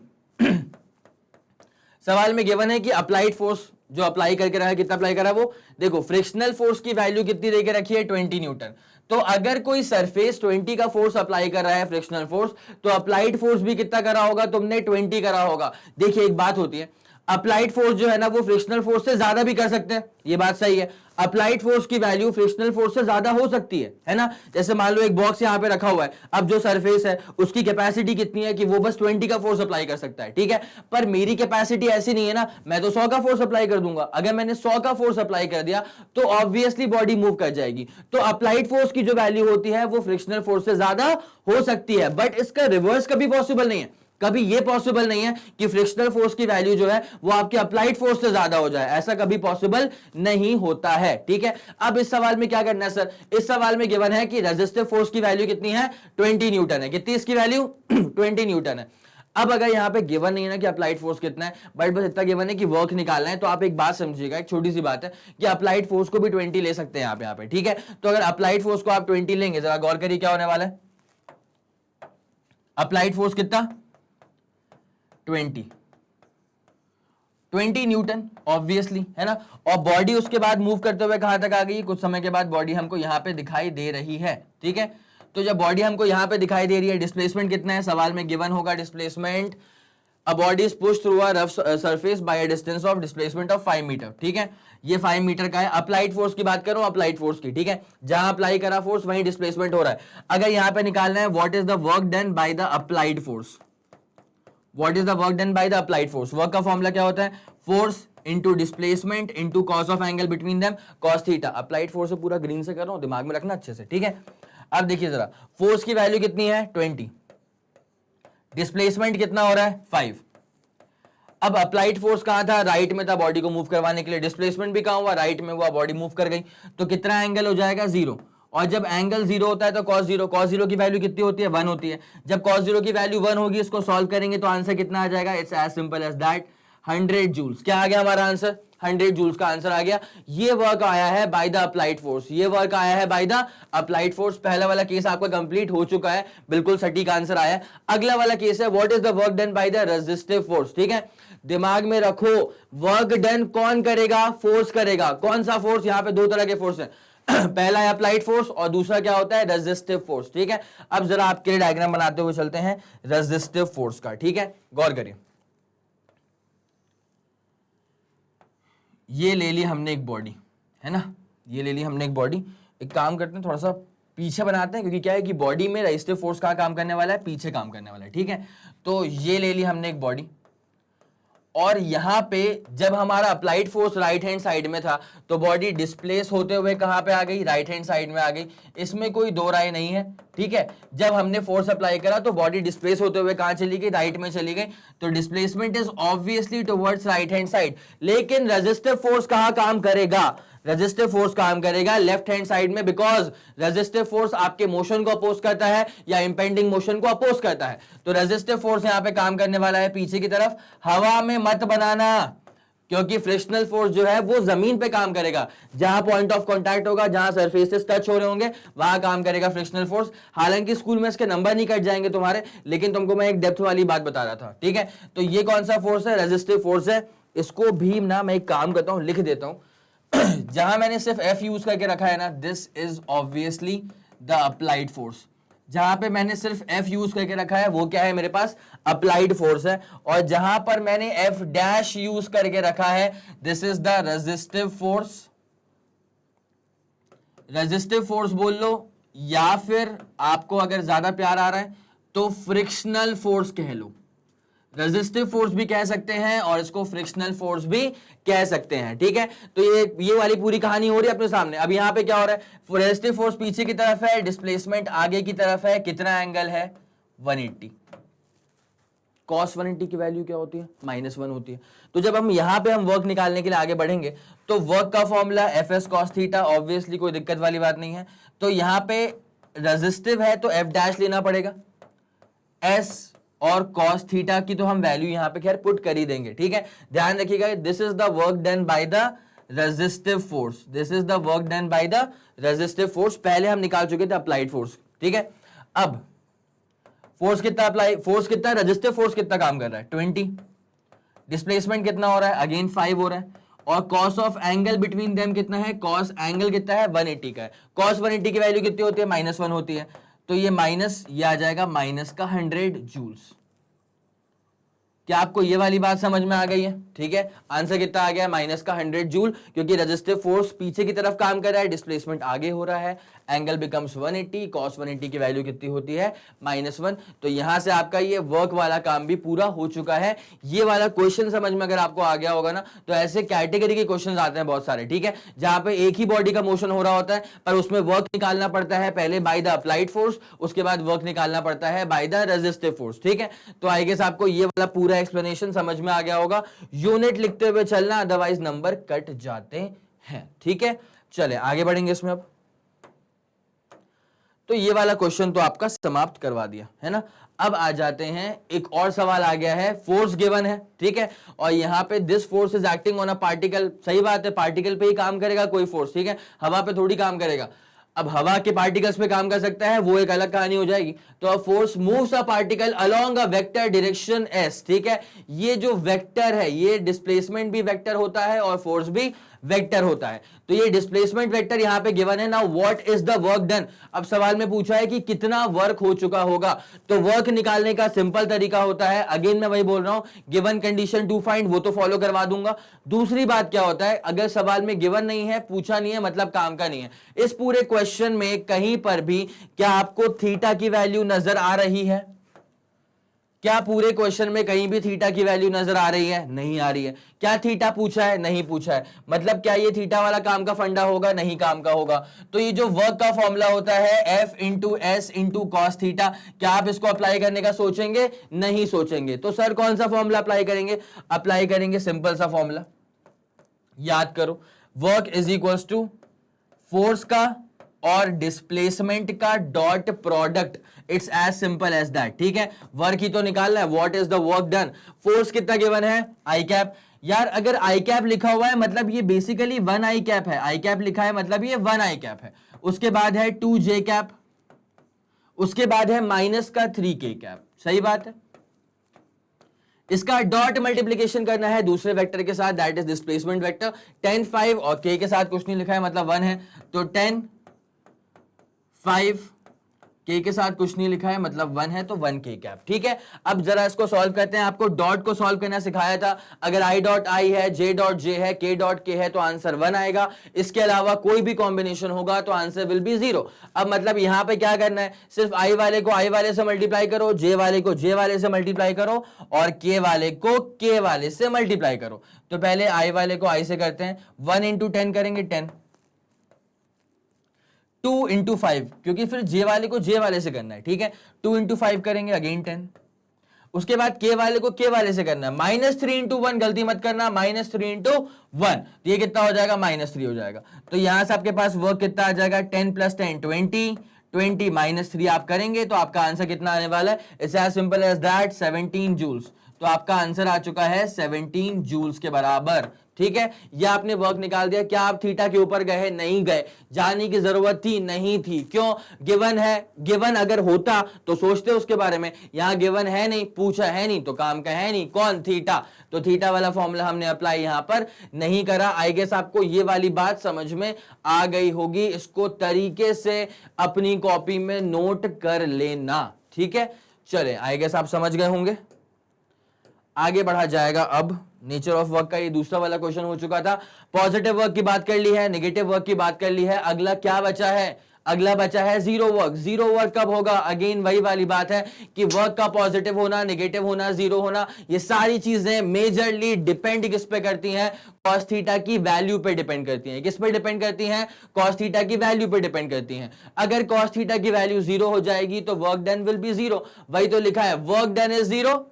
सवाल में गिवन है कि अप्लाइड फोर्स जो अप्लाई करके रहा है, कितना अप्लाई करा है वो देखो। फ्रिक्शनल फोर्स की वैल्यू कितनी देके रखी है? 20 न्यूटन। तो अगर कोई सरफेस 20 का फोर्स अप्लाई कर रहा है फ्रिक्शनल फोर्स, तो अप्लाइड फोर्स भी कितना करा होगा? तुमने 20 करा होगा। देखिए एक बात होती है, अप्लाइड फोर्स जो है ना वो फ्रिक्शनल फोर्स से ज्यादा भी कर सकते हैं, ये बात सही है। अप्लाइड फोर्स की वैल्यू फ्रिक्शनल फोर्स से ज्यादा हो सकती है ना। जैसे मान लो एक बॉक्स यहां पे रखा हुआ है, अब जो सरफेस है उसकी कैपेसिटी कितनी है कि वो बस 20 का फोर्स अप्लाई कर सकता है, ठीक है। पर मेरी कैपेसिटी ऐसी नहीं है ना, मैं तो 100 का फोर्स अप्लाई कर दूंगा। अगर मैंने 100 का फोर्स अप्लाई कर दिया तो ऑब्वियसली बॉडी मूव कर जाएगी। तो अप्लाइड फोर्स की जो वैल्यू होती है वो फ्रिक्शनल फोर्स से ज्यादा हो सकती है, बट इसका रिवर्स कभी पॉसिबल नहीं है। कभी ये पॉसिबल नहीं है कि फ्रिक्शनल फोर्स की वैल्यू जो है वो आपके अप्लाइड फोर्स से ज्यादा हो जाए, ऐसा कभी पॉसिबल नहीं होता है, ठीक है। अब इस सवाल में क्या करना है सर? इस सवाल में गिवन है कि रेजिस्टिव फोर्स की वैल्यू कितनी है? 20 न्यूटन है। कितनी इसकी वैल्यू? 20 न्यूटन है। अब अगर यहां पे गिवन नहीं है ना कि अप्लाइड फोर्स कितना है, बट बस इतना गिवन है कि वर्क निकालना है, तो आप एक बात समझिएगा, एक छोटी सी बात है कि अप्लाइड फोर्स को भी 20 ले सकते हैं यहाँ पे, ठीक है। तो अगर अप्लाइड फोर्स को आप 20 लेंगे, जरा गौर करिए क्या होने वाला है। अप्लाइड फोर्स कितना? 20 न्यूटन ऑब्वियसली, है ना। और बॉडी उसके बाद मूव करते हुए कहां तक आ गई? कुछ समय के बाद बॉडी हमको यहां पे दिखाई दे रही है, ठीक है। तो जब बॉडी हमको यहां पे दिखाई दे रही है, डिस्प्लेसमेंट कितना है? सवाल में गिवन होगा displacement, a body is pushed through a rough surface by a distance of displacement of 5 metre, ठीक है। ये 5 मीटर का है। अप्लाइड फोर्स की बात करूं, अप्लाइड फोर्स की, ठीक है, जहां अप्लाई करा फोर्स वहीं डिस्प्लेसमेंट हो रहा है। अगर यहां पे निकालना है what is the work done by the applied force, what is the work done by the applied force, work का फॉर्मूला क्या होता है? Force into displacement into cos of angle between them, cos theta. Applied force से पूरा green से कर रहा हूं, दिमाग में रखना अच्छे से, ठीक है। अब देखिए जरा, फोर्स की वैल्यू कितनी है? 20, डिस्प्लेसमेंट कितना हो रहा है? 5। अब अप्लाइड फोर्स कहां था? राइट में था बॉडी को मूव करवाने के लिए। डिस्प्लेसमेंट भी कहां हुआ? राइट में हुआ, बॉडी मूव कर गई। तो कितना एंगल हो जाएगा? 0। और जब एंगल 0 होता है तो cos 0 की वैल्यू कितनी होती है? 1 होती है। जब cos 0 की वैल्यू 1 होगी, इसको सॉल्व करेंगे तो आंसर कितना आ जाएगा? It's as simple as that, 100 joules. क्या आ गया हमारा आंसर? 100 जूल्स का आंसर आ गया। ये वर्क आया है बाय द अप्लाइड फोर्स, ये वर्क आया है बाय द अप्लाइड फोर्स। पहला वाला केस आपका कंप्लीट हो चुका है, बिल्कुल सटीक आंसर आया। अगला वाला केस है what is the work done by the resistive force, ठीक है। दिमाग में रखो, वर्क डन कौन करेगा? फोर्स करेगा। कौन सा फोर्स? यहां पे दो तरह के फोर्स है, पहला है अप्लाइड फोर्स और दूसरा क्या होता है, रेजिस्टिव फोर्स। ठीक है, अब जरा आपके लिए डायग्राम बनाते हुए चलते हैं रेजिस्टिव फोर्स का। ठीक है, गौर करिए, ये ले ली हमने एक बॉडी, है ना, ये ले ली हमने एक बॉडी। एक काम करते हैं, थोड़ा सा पीछे बनाते हैं, क्योंकि क्या है कि बॉडी में रेजिस्टिव फोर्स कहाँ काम करने वाला है, पीछे काम करने वाला है। ठीक है, तो ये ले ली हमने एक बॉडी, और यहां पे जब हमारा applied force right hand side में था तो बॉडी डिस्प्लेस होते हुए कहां पे आ गई, राइट हैंड साइड में आ गई। इसमें कोई दो राय नहीं है। ठीक है, जब हमने फोर्स अप्लाई करा तो बॉडी डिस्प्लेस होते हुए कहां चली गई, राइट में चली गई, तो displacement is obviously towards right hand side. लेकिन रेजिस्टिव फोर्स कहां काम करेगा, रेजिस्टिव फोर्स काम करेगा लेफ्ट हैंड साइड में, बिकॉज रेजिस्टिव फोर्स आपके मोशन को अपोज करता है या इंपेंडिंग मोशन को अपोज करता है। तो रेजिस्टिव फोर्स यहां पे काम करने वाला है पीछे की तरफ। हवा में मत बनाना, क्योंकि फ्रिक्शनल फोर्स जो है वो जमीन पे काम करेगा, जहां पॉइंट ऑफ कांटेक्ट होगा, जहां सरफेसेस टच हो रहे होंगे, वहां काम करेगा फ्रिक्शनल फोर्स। हालांकि स्कूल में इसके नंबर नहीं कट जाएंगे तुम्हारे, लेकिन तुमको मैं एक डेप्थ वाली बात बता रहा था। ठीक है, तो ये कौन सा फोर्स है, रेजिस्टिव फोर्स है। इसको भी ना मैं एक काम करता हूं, लिख देता हूं। जहां मैंने सिर्फ F यूज करके रखा है ना, this is obviously the applied force. जहां पे मैंने सिर्फ F यूज करके रखा है वो क्या है, मेरे पास अप्लाइड फोर्स है। और जहां पर मैंने F डैश यूज करके रखा है, this is the resistive force. Resistive force बोल लो, या फिर आपको अगर ज्यादा प्यार आ रहा है तो फ्रिक्शनल फोर्स कह लो। रेजिस्टिव फोर्स भी कह सकते हैं और इसको फ्रिक्शनल फोर्स भी कह सकते हैं। ठीक है, तो ये वाली पूरी कहानी हो रही है अपने सामने। अब यहां पे क्या हो रहा है, रेजिस्टिव फोर्स पीछे की तरफ है, डिस्प्लेसमेंट आगे की तरफ है। कितना एंगल है, 180। cos 180 की वैल्यू क्या होती है, -1 होती है। तो जब हम यहां पे हम वर्क निकालने के लिए आगे बढ़ेंगे तो वर्क का formula FS cos theta, obviously कोई दिक्कत वाली बात नहीं है। तो यहां पे रेजिस्टिव है तो F डैश लेना पड़ेगा, S और cos थीटा की तो हम वैल्यू यहां पे खैर पुट कर ही देंगे। ठीक है, ध्यान रखिएगा, this is the work done by the resistive force, this is the work done by the resistive force. पहले हम निकाल चुके थे अप्लाइड फोर्स। ठीक है, अब फोर्स कितना अप्लाई, फोर्स कितना, रेजिस्टिव फोर्स कितना काम कर रहा है, 20। डिस्प्लेसमेंट कितना हो रहा है, अगेन 5 हो रहा है। और cos of angle between them कितना है, कॉस एंगल कितना है, 180 का है। कॉस 180 की वैल्यू कितनी होती है, -1 होती है। तो ये माइनस, ये आ जाएगा माइनस का 100 जूल्स। क्या आपको ये वाली बात समझ में आ गई है? ठीक है, आंसर कितना आ गया, माइनस का 100 जूल, क्योंकि रेजिस्टिव फोर्स पीछे की तरफ काम कर रहा है, डिस्प्लेसमेंट आगे हो रहा है, एंगल बिकम्स 180, cos 180 की वैल्यू कितनी होती है, -1। तो यहां से आपका ये वर्क वाला काम भी पूरा हो चुका है। ये वाला क्वेश्चन समझ में अगर आपको आ गया होगा ना, तो ऐसे कैटेगरी के क्वेश्चन आते हैं बहुत सारे। ठीक है, जहां पे एक ही बॉडी का मोशन हो रहा होता है, पर उसमें वर्क निकालना पड़ता है पहले बाय द अप्लाइड फोर्स, उसके बाद वर्क निकालना पड़ता है बाय द रेजिस्टिव फोर्स। ठीक है, तो आई गेस आपको ये वाला पूरा एक्सप्लेनेशन समझ में आ गया होगा। यूनिट लिखते हुए चलना, अदरवाइज नंबर कट जाते हैं। ठीक है, चले आगे बढ़ेंगे इसमें। अब तो ये वाला क्वेश्चन तो आपका समाप्त करवा दिया है ना। अब आ जाते हैं, एक और सवाल आ गया है, फोर्स गिवन है। ठीक है, और यहां पे this force is acting on a particle. सही बात है, पार्टिकल पे ही काम करेगा कोई फोर्स। ठीक है, हवा पे थोड़ी काम करेगा। अब हवा के पार्टिकल्स पे काम कर सकता है, वो एक अलग कहानी हो जाएगी। तो अब force moves a particle along a vector direction S. ठीक है, ये जो वेक्टर है, ये डिस्प्लेसमेंट भी वेक्टर होता है और फोर्स भी वेक्टर होता है। तो ये डिस्प्लेसमेंट वेक्टर यहां पे गिवन है। Now what is the work done. अब सवाल में पूछा है कि कितना वर्क हो चुका होगा, तो वर्क निकालने का सिंपल तरीका होता है, अगेन मैं वही बोल रहा हूं, गिवन कंडीशन टू फाइंड, वो तो फॉलो करवा दूंगा। दूसरी बात क्या होता है, अगर सवाल में गिवन नहीं है, पूछा नहीं है, मतलब काम का नहीं है। इस पूरे क्वेश्चन में कहीं पर भी क्या आपको थीटा की वैल्यू नजर आ रही है? क्या पूरे क्वेश्चन में कहीं भी थीटा की वैल्यू नजर आ रही है? नहीं आ रही है। क्या थीटा पूछा है? नहीं पूछा है। मतलब क्या ये थीटा वाला काम का फंडा होगा? नहीं काम का होगा। तो ये जो वर्क का फॉर्मूला होता है F into S into cos theta, क्या आप इसको अप्लाई करने का सोचेंगे? नहीं सोचेंगे। तो सर कौन सा फॉर्मूला अप्लाई करेंगे? अप्लाई करेंगे सिंपल सा फॉर्मूला, याद करो, work is equals to force का और डिस्प्लेसमेंट का dot product. It's as simple as that. ठीक है, वर्क ही तो निकालना है, what is the work done. Force कितना गिवन है? I cap. यार अगर आई कैप लिखा हुआ है मतलब ये बेसिकली 1 आई कैप है। आई कैप लिखा है मतलब ये 1 आई कैप है। उसके बाद है 2 जे कैप, उसके बाद है -3 के कैप। सही बात है, इसका डॉट मल्टीप्लीकेशन करना है दूसरे वेक्टर के साथ, दैट इज डिस्प्लेसमेंट वेक्टर। 10 5 और k के साथ कुछ नहीं लिखा है मतलब 1 है, तो 10 5 k के साथ कुछ नहीं लिखा है मतलब 1 है, तो 1 k कैप। ठीक है, अब जरा इसको सॉल्व करते हैं। आपको डॉट को सॉल्व करना सिखाया था। अगर i डॉट i है, j डॉट j है, k डॉट k है तो आंसर 1 आएगा। इसके अलावा कोई भी कॉम्बिनेशन होगा तो आंसर विल बी 0। अब मतलब यहां पे क्या करना है, सिर्फ i वाले को i वाले से मल्टीप्लाई करो, j वाले को j वाले से मल्टीप्लाई करो और k वाले को k वाले से मल्टीप्लाई करो। तो पहले i वाले को i से करते हैं, 1 इंटू 10 करेंगे 10, 2 इंटू 5 क्योंकि फिर j वाले को j वाले से करना है। ठीक है, 2 इंटू 5 करेंगे अगेन 10। उसके बाद k वाले को k वाले से करना है, -3 इंटू 1, गलती मत करना, -3 इंटू 1, तो ये कितना हो जाएगा, -3 हो जाएगा। तो यहां से आपके पास वर्क कितना आ जाएगा, 10 + 10 20, 20 - 3 आप करेंगे तो आपका आंसर कितना आने वाला है, it's as simple as that 17 joules. तो आपका आंसर आ चुका है 17 जूल्स के बराबर। ठीक है, यह आपने वर्क निकाल दिया। क्या आप थीटा के ऊपर गए, नहीं गए, जाने की जरूरत थी, नहीं थी। क्यों, गिवन है, गिवन अगर होता तो सोचते उसके बारे में, यहां गिवन है नहीं, पूछा है नहीं तो काम का है नहीं, कौन, थीटा। तो थीटा वाला फॉर्मूला हमने अप्लाई यहां पर नहीं करा। आई गेस आपको ये वाली बात समझ में आ गई होगी, इसको तरीके से अपनी कॉपी में नोट कर लेना। ठीक है, चले, आई गेस आप समझ गए होंगे। आगे बढ़ा जाएगा। अब नेचर ऑफ वर्क का ये दूसरा वाला क्वेश्चन हो चुका था। पॉजिटिव वर्क की बात कर ली है, नेगेटिव वर्क की बात कर ली है। अगला क्या बचा है, अगला बचा है जीरो वर्क। जीरो वर्क कब होगा, अगेन वही वाली बात है कि वर्क का पॉजिटिव होना, नेगेटिव होना, जीरो होना, ये सारी चीजें मेजरली डिपेंड किस पे करती हैं, cos थीटा की वैल्यू पे डिपेंड करती हैं। किस पे डिपेंड करती हैं, cos थीटा की वैल्यू पे डिपेंड करती हैं। अगर cos थीटा की वैल्यू जीरो हो जाएगी तो work done will be zero. वही तो लिखा है, work done is zero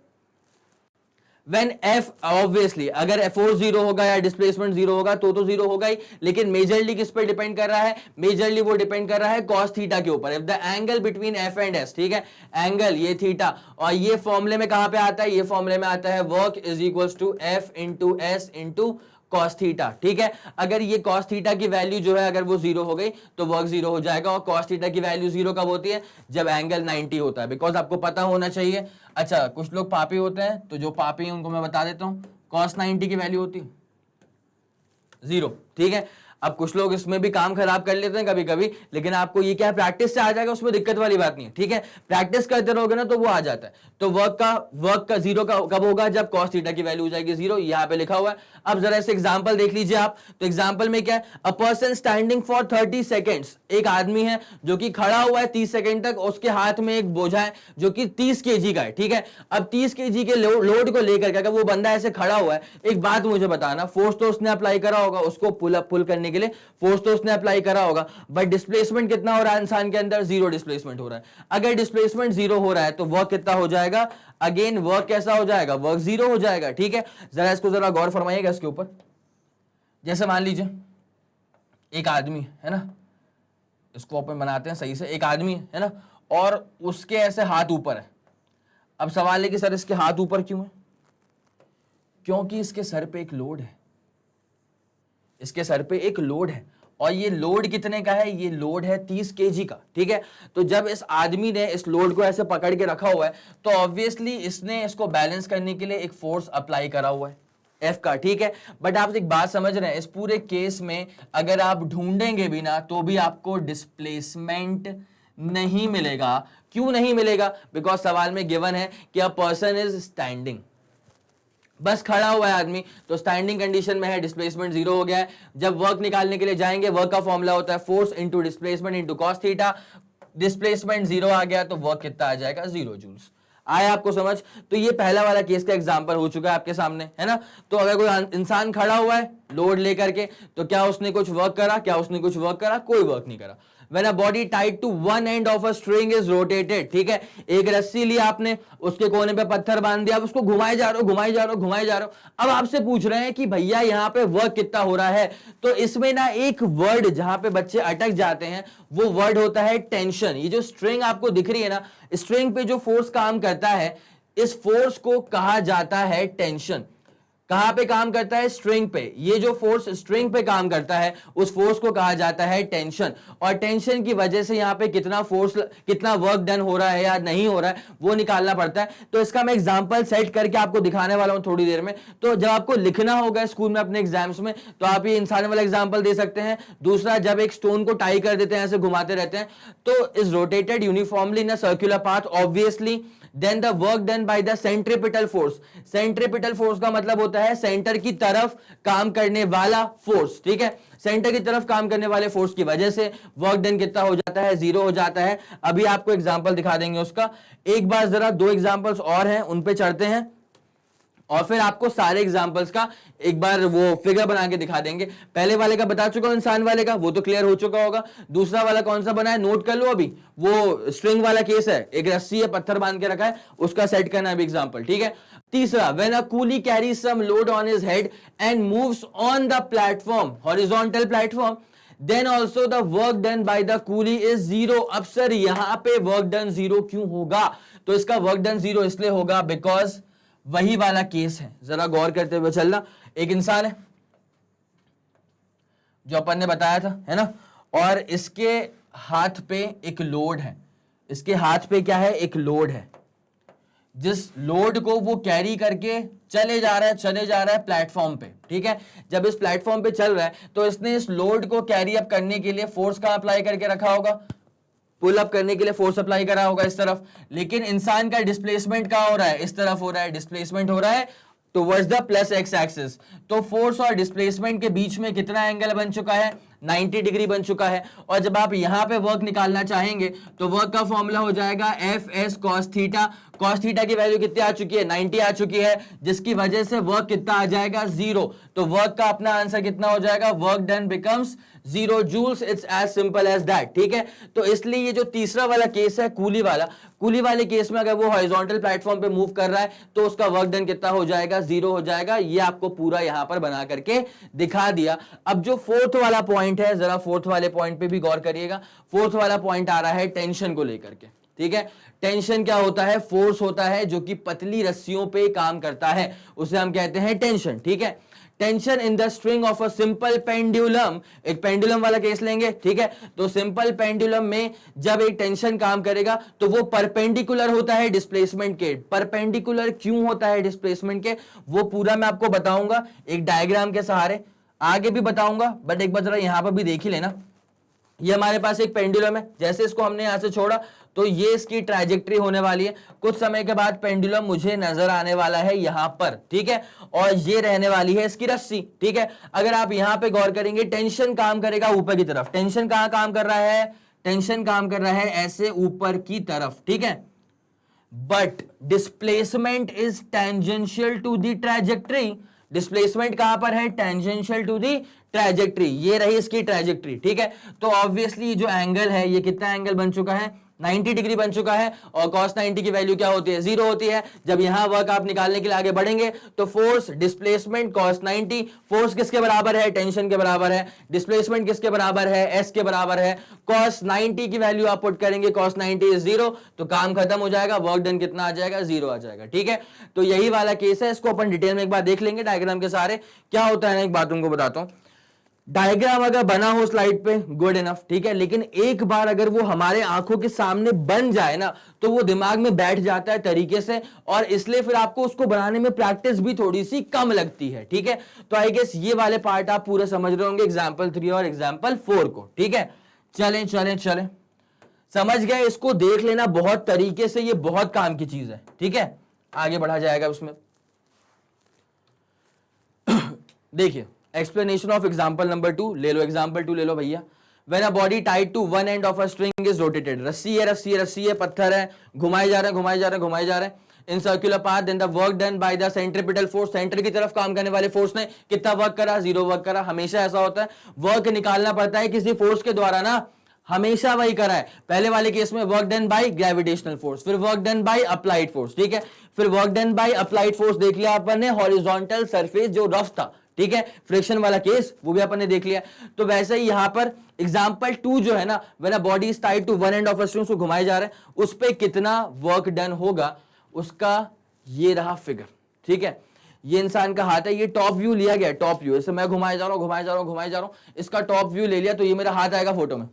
When f obviously अगर फोर्स जीरो होगा या डिस्प्लेसमेंट जीरो होगा तो जीरो होगा ही, लेकिन मेजरली किस पर डिपेंड कर रहा है, मेजरली वो डिपेंड कर रहा है cos थीटा के ऊपर। If the angle between f and s, ठीक है, एंगल ये थीटा, और ये फॉर्मूले में कहां पे आता है, ये फॉर्मूले में आता है work is equals to f into S into cos theta. ठीक है, अगर ये cos थीटा की वैल्यू जो है अगर वो जीरो हो गई तो वर्क जीरो हो जाएगा। और cos थीटा की वैल्यू जीरो कब होती है, जब एंगल 90 होता है। बिकॉज आपको पता होना चाहिए। अच्छा, कुछ लोग पापी होते हैं, तो जो पापी हैं उनको मैं बता देता हूं, cos 90 की वैल्यू होती है जीरो। ठीक है, अब कुछ लोग इसमें भी काम खराब कर लेते हैं कभी कभी, लेकिन आपको ये क्या है, प्रैक्टिस से आ जाएगा, उसमें दिक्कत वाली बात नहीं है। ठीक है, प्रैक्टिस करते रहोगे ना तो वो आ जाता है। तो वर्क का जीरो का कब होगा, जब cos थीटा की वैल्यू हो जाएगी जीरो, यहां पे लिखा हुआ है। अब जरा इसे एग्जांपल देख लीजिए आप। तो एग्जांपल में क्या है, a person standing for 30 seconds, एक आदमी है जो कि खड़ा हुआ है 30 सेकेंड तक, उसके हाथ में एक बोझा है जो कि 30 kg का है। ठीक है, अब 30 kg के लोड को लेकर अगर वो बंदा ऐसे खड़ा हुआ है, एक बात मुझे बताना, फोर्स तो उसने अप्लाई करा होगा, उसको पुल अप पुल करने के लिए फोर्स तो उसने अप्लाई करा होगा, बट डिस्प्लेसमेंट कितना हो रहा है इंसान के अंदर, जीरो डिस्प्लेसमेंट हो रहा है। अगर डिस्प्लेसमेंट जीरो हो रहा है तो वर्क कितना हो जाएगा, अगेन वर्क कैसा हो जाएगा, वर्क जीरो हो जाएगा। ठीक है, जरा इसको जरा गौर फरमाइएगा इसके ऊपर। जैसे मान लीजिए एक आदमी है ना, इसको अपन बनाते हैं सही से, एक आदमी है ना, और उसके ऐसे हाथ ऊपर है। अब सवाल है कि सर इसके हाथ ऊपर क्यों है, क्योंकि इसके सर पे एक लोड है, इसके सर पे एक लोड है, और ये लोड कितने का है, ये लोड है 30 kg का। ठीक है, तो जब इस आदमी ने इस लोड को ऐसे पकड़ के रखा हुआ है तो ऑब्वियसली इसने इसको बैलेंस करने के लिए एक फोर्स अप्लाई करा हुआ है F का। ठीक है, बट आप एक बात समझ रहे हैं, इस पूरे केस में अगर आप ढूंढेंगे भी ना तो भी आपको डिस्प्लेसमेंट नहीं मिलेगा। क्यों नहीं मिलेगा, बिकॉज सवाल में गिवन है कि अ पर्सन इज स्टैंडिंग, बस खड़ा हुआ है आदमी, तो स्टैंडिंग कंडीशन में है, डिस्प्लेसमेंट जीरो हो गया है। जब वर्क निकालने के लिए जाएंगे, वर्क का फॉर्मूला होता है force into displacement into cos theta, displacement zero आ गया तो वर्क कितना आ जाएगा, 0 जूल्स। आया आपको समझ। तो ये पहला वाला केस का एग्जांपल हो चुका है आपके सामने, है ना। तो अगर कोई इंसान खड़ा हुआ है लोड लेकर के, तो क्या उसने कुछ वर्क करा, क्या उसने कुछ वर्क करा, कोई वर्क नहीं करा। When a body tied to one end of a string is rotated, ठीक है, एक रस्सी ली आपने, उसके कोने पे पत्थर बांध दिया, अब उसको घुमाए जा रहे हो, घुमाए जा रहे हो, घुमाए जा रहे हो। अब आपसे पूछ रहे हैं कि भैया यहाँ पे वर्क कितना हो रहा है, तो इसमें ना एक वर्ड जहां पे बच्चे अटक जाते हैं, वो वर्ड होता है टेंशन। ये जो स्ट्रिंग आपको दिख रही है ना, स्ट्रिंग पे जो फोर्स काम करता है, इस फोर्स को कहा जाता है टेंशन। कहां पे काम करता है? स्ट्रिंग पे। ये जो फोर्स स्ट्रिंग पे काम करता है उस फोर्स को कहा जाता है टेंशन, और टेंशन की वजह से यहां पे कितना फोर्स, कितना वर्क डन हो रहा है या नहीं हो रहा है वो निकालना पड़ता है। तो इसका मैं एग्जांपल सेट करके आपको दिखाने वाला हूं थोड़ी देर में। तो जब आपको लिखना होगा स्कूल में अपने एग्जाम्स में तो आप ये इंसान वाला एग्जांपल दे सकते हैं। दूसरा, जब एक स्टोन को टाई कर देते हैं, ऐसे घुमाते रहते हैं, तो is rotated uniformly in a circular path, obviously then the work done by the centripetal force. Centripetal force का मतलब होता है सेंटर की तरफ काम करने वाला फोर्स, ठीक है। सेंटर की तरफ काम करने वाले फोर्स की वजह से वर्क डन कितना हो जाता है? 0 हो जाता है। अभी आपको एग्जांपल दिखा देंगे उसका। एक बार जरा 2 एग्जांपल्स और हैं उन पे चढ़ते हैं और फिर आपको सारे एग्जांपल्स का एक बार वो फिगर बना के दिखा देंगे। पहले वाले का बता चुका हूं, इंसान वाले का, वो तो क्लियर हो चुका होगा। दूसरा वाला कौन सा बना है नोट कर लो अभी, वो स्ट्रिंग वाला केस है, एक रस्सी है, पत्थर बांध के रखा है, उसका सेट करना है अभी एग्जांपल, ठीक है। तीसरा, when a coolie carries some load on his head and moves on the platform, horizontal platform, then also the work done by the coolie is 0। अब सर यहां पे वर्क डन 0 क्यों होगा? तो इसका वर्क डन 0 इसलिए होगा बिकॉज वही वाला केस है, जरा गौर करते हुए चलना। एक इंसान है जो अपन ने बताया था, है ना, और इसके हाथ पे एक लोड है। इसके हाथ पे क्या है? एक लोड है। जिस लोड को वो कैरी करके चले जा रहा है प्लेटफॉर्म पे, ठीक है। जब इस प्लेटफॉर्म पे चल रहा है तो इसने इस लोड को कैरी अप करने के लिए फोर्स का अप्लाई करके रखा होगा, पुल अप करने के लिए फोर्स अप्लाई करा होगा इस तरफ। लेकिन इंसान का डिस्प्लेसमेंट कहां हो रहा है? इस तरफ हो रहा है। डिस्प्लेसमेंट हो रहा है towards the plus x axis. तो फोर्स और डिस्प्लेसमेंट के बीच में कितना एंगल बन चुका है? 90 डिग्री बन चुका है। और जब आप यहां पे वर्क निकालना चाहेंगे तो वर्क का फॉर्मूला हो जाएगा F S cos theta. Cos theta की वैल्यू कितनी आ चुकी है? 90 आ चुकी है, जिसकी वजह से वर्क कितना आ जाएगा? 0। तो वर्क का अपना आंसर कितना हो जाएगा? Work done becomes 0 joules. It's as simple as that, ठीक है। तो इसलिए ये जो तीसरा वाला केस है कूली वाले केस में अगर वो हॉरिजॉन्टल प्लेटफॉर्म पे मूव कर रहा है तो उसका वर्क डन कितना हो जाएगा? 0 हो जाएगा। ये आपको पूरा यहां पर बना करके दिखा दिया। अब जो फोर्थ वाला पॉइंट है, जरा फोर्थ वाले पॉइंट पे भी गौर करिएगा। फोर्थ वाला पॉइंट आ रहा है टेंशन को लेकर के, ठीक है। टेंशन क्या होता है? फोर्स होता है जो कि पतली रस्सियों पे काम करता है, उसे हम कहते हैं टेंशन, ठीक है। Tension in the string of a simple pendulum, एक पेंडुलम वाला केस लेंगे, ठीक है। तो सिंपल पेंडुलम में जब एक टेंशन काम करेगा तो वो परपेंडिकुलर होता है डिस्प्लेसमेंट के। परपेंडिकुलर क्यों होता है डिस्प्लेसमेंट के, वो पूरा मैं आपको बताऊंगा एक डायग्राम के सहारे, आगे भी बताऊंगा, बट एक बार जरा यहां पर भी देख ही लेना। ये हमारे पास एक पेंडुलम है, जैसे इसको हमने यहां से छोड़ा तो ये इसकी ट्रैजेक्टरी होने वाली है। कुछ समय के बाद पेंडुलम मुझे नजर आने वाला है यहां पर, ठीक है, और ये रहने वाली है इसकी रस्सी, ठीक है। अगर आप यहां पे गौर करेंगे टेंशन काम करेगा ऊपर की तरफ। टेंशन कहां काम कर रहा है? टेंशन काम कर रहा है ऐसे ऊपर की तरफ, ठीक है। But displacement is tangential to the trajectory. Displacement कहां पर है? Tangential to the trajectory. ये रही इसकी ट्रैजेक्टरी, ठीक है। तो ऑब्वियसली जो एंगल है ये कितना एंगल बन चुका है? 90 डिग्री बन चुका है। और cos 90 की वैल्यू क्या होती है? 0 होती है। जब यहां वर्क आप निकालने के लिए आगे बढ़ेंगे तो फोर्स डिस्प्लेसमेंट cos 90, फोर्स किसके बराबर है? टेंशन के बराबर है। डिस्प्लेसमेंट किसके बराबर है? s के बराबर है। cos 90 की वैल्यू आप पुट करेंगे, cos 90 इज 0, तो काम खत्म हो जाएगा, वर्क डन कितना आ जाएगा? 0 आ जाएगा, ठीक है। तो यही वाला केस है, इसको अपन डिटेल में एक बार देख लेंगे डायग्राम के सारे। क्या होता है ना, एक बात तुमको बताता हूं। डायग्राम अगर बना हो स्लाइड पे गुड इनफ, ठीक है, लेकिन एक बार अगर वो हमारे आंखों के सामने बन जाए ना तो वो दिमाग में बैठ जाता है तरीके से, और इसलिए फिर आपको उसको बनाने में प्रैक्टिस भी थोड़ी सी कम लगती है, ठीक है। तो आई गेस ये वाले पार्ट आप पूरे समझ रहे होंगे, एग्जाम्पल 3 और एग्जाम्पल 4 को, ठीक है। चलें चलें चलें, समझ गए? इसको देख लेना बहुत तरीके से, ये बहुत काम की चीज है, ठीक है। आगे बढ़ा जाएगा उसमें। देखिए एक्सप्लेनेशन ऑफ एग्जाम्पल नंबर 2 ले लो। एग्जाम्पल 2 ले लो भैया। When a body tied to one end of a string is rotated, रस्सी है रस्सी है रस्सी है, पत्थर है, घुमाए जा रहे हैं घुमाए जा रहे हैं घुमाए जा रहे हैं in circular path, then the work done by the centripetal force, centre की तरफ काम करने वाले फोर्स ने कितना वर्क करा? 0 वर्क करा। हमेशा ऐसा होता है, वर्क निकालना पड़ता है किसी फोर्स के द्वारा ना, हमेशा वही करा है। पहले वाले केस में work done by gravitational force, फिर work done by applied force, ठीक है, फिर work done by applied force देख लिया अपन ने हॉरिजॉन्टल सरफेस जो रफ था, ठीक है, फ्रिक्शन वाला केस वो भी अपन ने देख लिया। तो वैसे ही यहां पर एग्जांपल 2 जो है ना, when a body is tied to one end of a string, उसको घुमाए जा रहे हैं, उस पे कितना वर्क डन होगा उसका ये रहा फिगर, ठीक है। ये इंसान का हाथ है, ये टॉप व्यू लिया गया, टॉप व्यू, इसे मैं घुमाए जा रहा हूं, घुमाए जा रहा हूं, घुमाए जा रहा हूं, इसका टॉप व्यू ले लिया, तो ये मेरा हाथ आएगा फोटो में,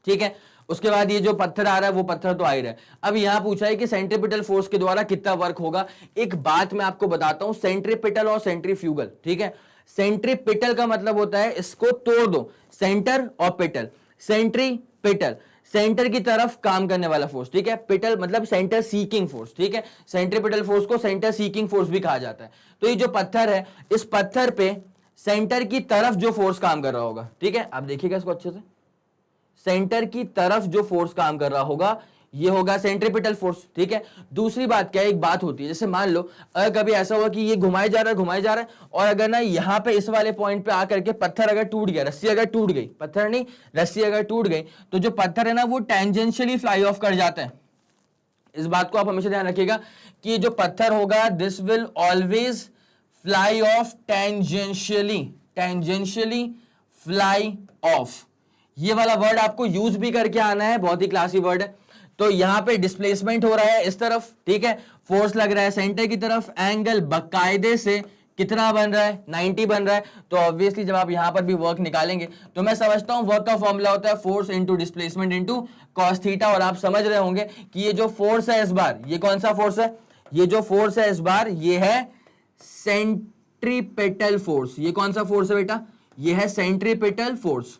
ठीक है। उसके बाद ये जो पत्थर आ रहा है वो पत्थर तो आ ही रहा है। अब यहां पूछा है कि सेंट्रीपिटल फोर्स के द्वारा कितना वर्क होगा। एक बात मैं आपको बताता हूं, सेंट्रीपिटल और सेंट्रीफ्यूगल, ठीक है। सेंट्रीपिटल का मतलब होता है, इसको तोड़ दो, सेंटर और पिटल। सेंट्रीपिटल सेंटर की तरफ काम करने वाला फोर्स, ठीक है। पिटल मतलब सेंटर सीकिंग फोर्स, ठीक है। सेंट्रीपिटल फोर्स को सेंटर सीकिंग फोर्स भी कहा जाता है। तो ये जो पत्थर है, इस पत्थर पे सेंटर की तरफ जो फोर्स काम कर रहा होगा, ठीक है, आप देखिएगा इसको अच्छे से, सेंटर की तरफ जो फोर्स काम कर रहा होगा ये होगा सेंट्रीपिटल फोर्स, ठीक है। दूसरी बात क्या है, एक बात होती है, जैसे मान लो अगर कभी ऐसा हुआ कि ये घुमाए जा रहा है, घुमाए जा रहा है, और अगर ना यहां पे इस वाले पॉइंट पे आकर के पत्थर अगर टूट गया, रस्सी अगर टूट गई, पत्थर नहीं रस्सी अगर टूट गई, तो जो पत्थर है ना वो टेंजेंशियली फ्लाई ऑफ कर जाता है। इस बात को आप हमेशा ध्यान रखिएगा कि ये जो पत्थर होगा, this will always fly of tangentially, tangentially fly of. ये वाला वर्ड आपको यूज भी करके आना है, बहुत ही क्लासी वर्ड है। तो यहां पे डिस्प्लेसमेंट हो रहा है इस तरफ, ठीक है, फोर्स लग रहा है सेंटर की तरफ, एंगल बकायदे से कितना बन रहा है, 90 बन रहा है। तो ऑब्वियसली जब आप यहां पर भी वर्क निकालेंगे तो मैं समझता हूं वर्क का फॉर्मूला होता है force into displacement into cos theta. और आप समझ रहे होंगे कि ये जो फोर्स है इस बार, ये कौन सा फोर्स है, ये जो फोर्स है इस बार ये है सेंट्रीपिटल फोर्स। ये कौन सा फोर्स है बेटा, ये है सेंट्रीपिटल फोर्स।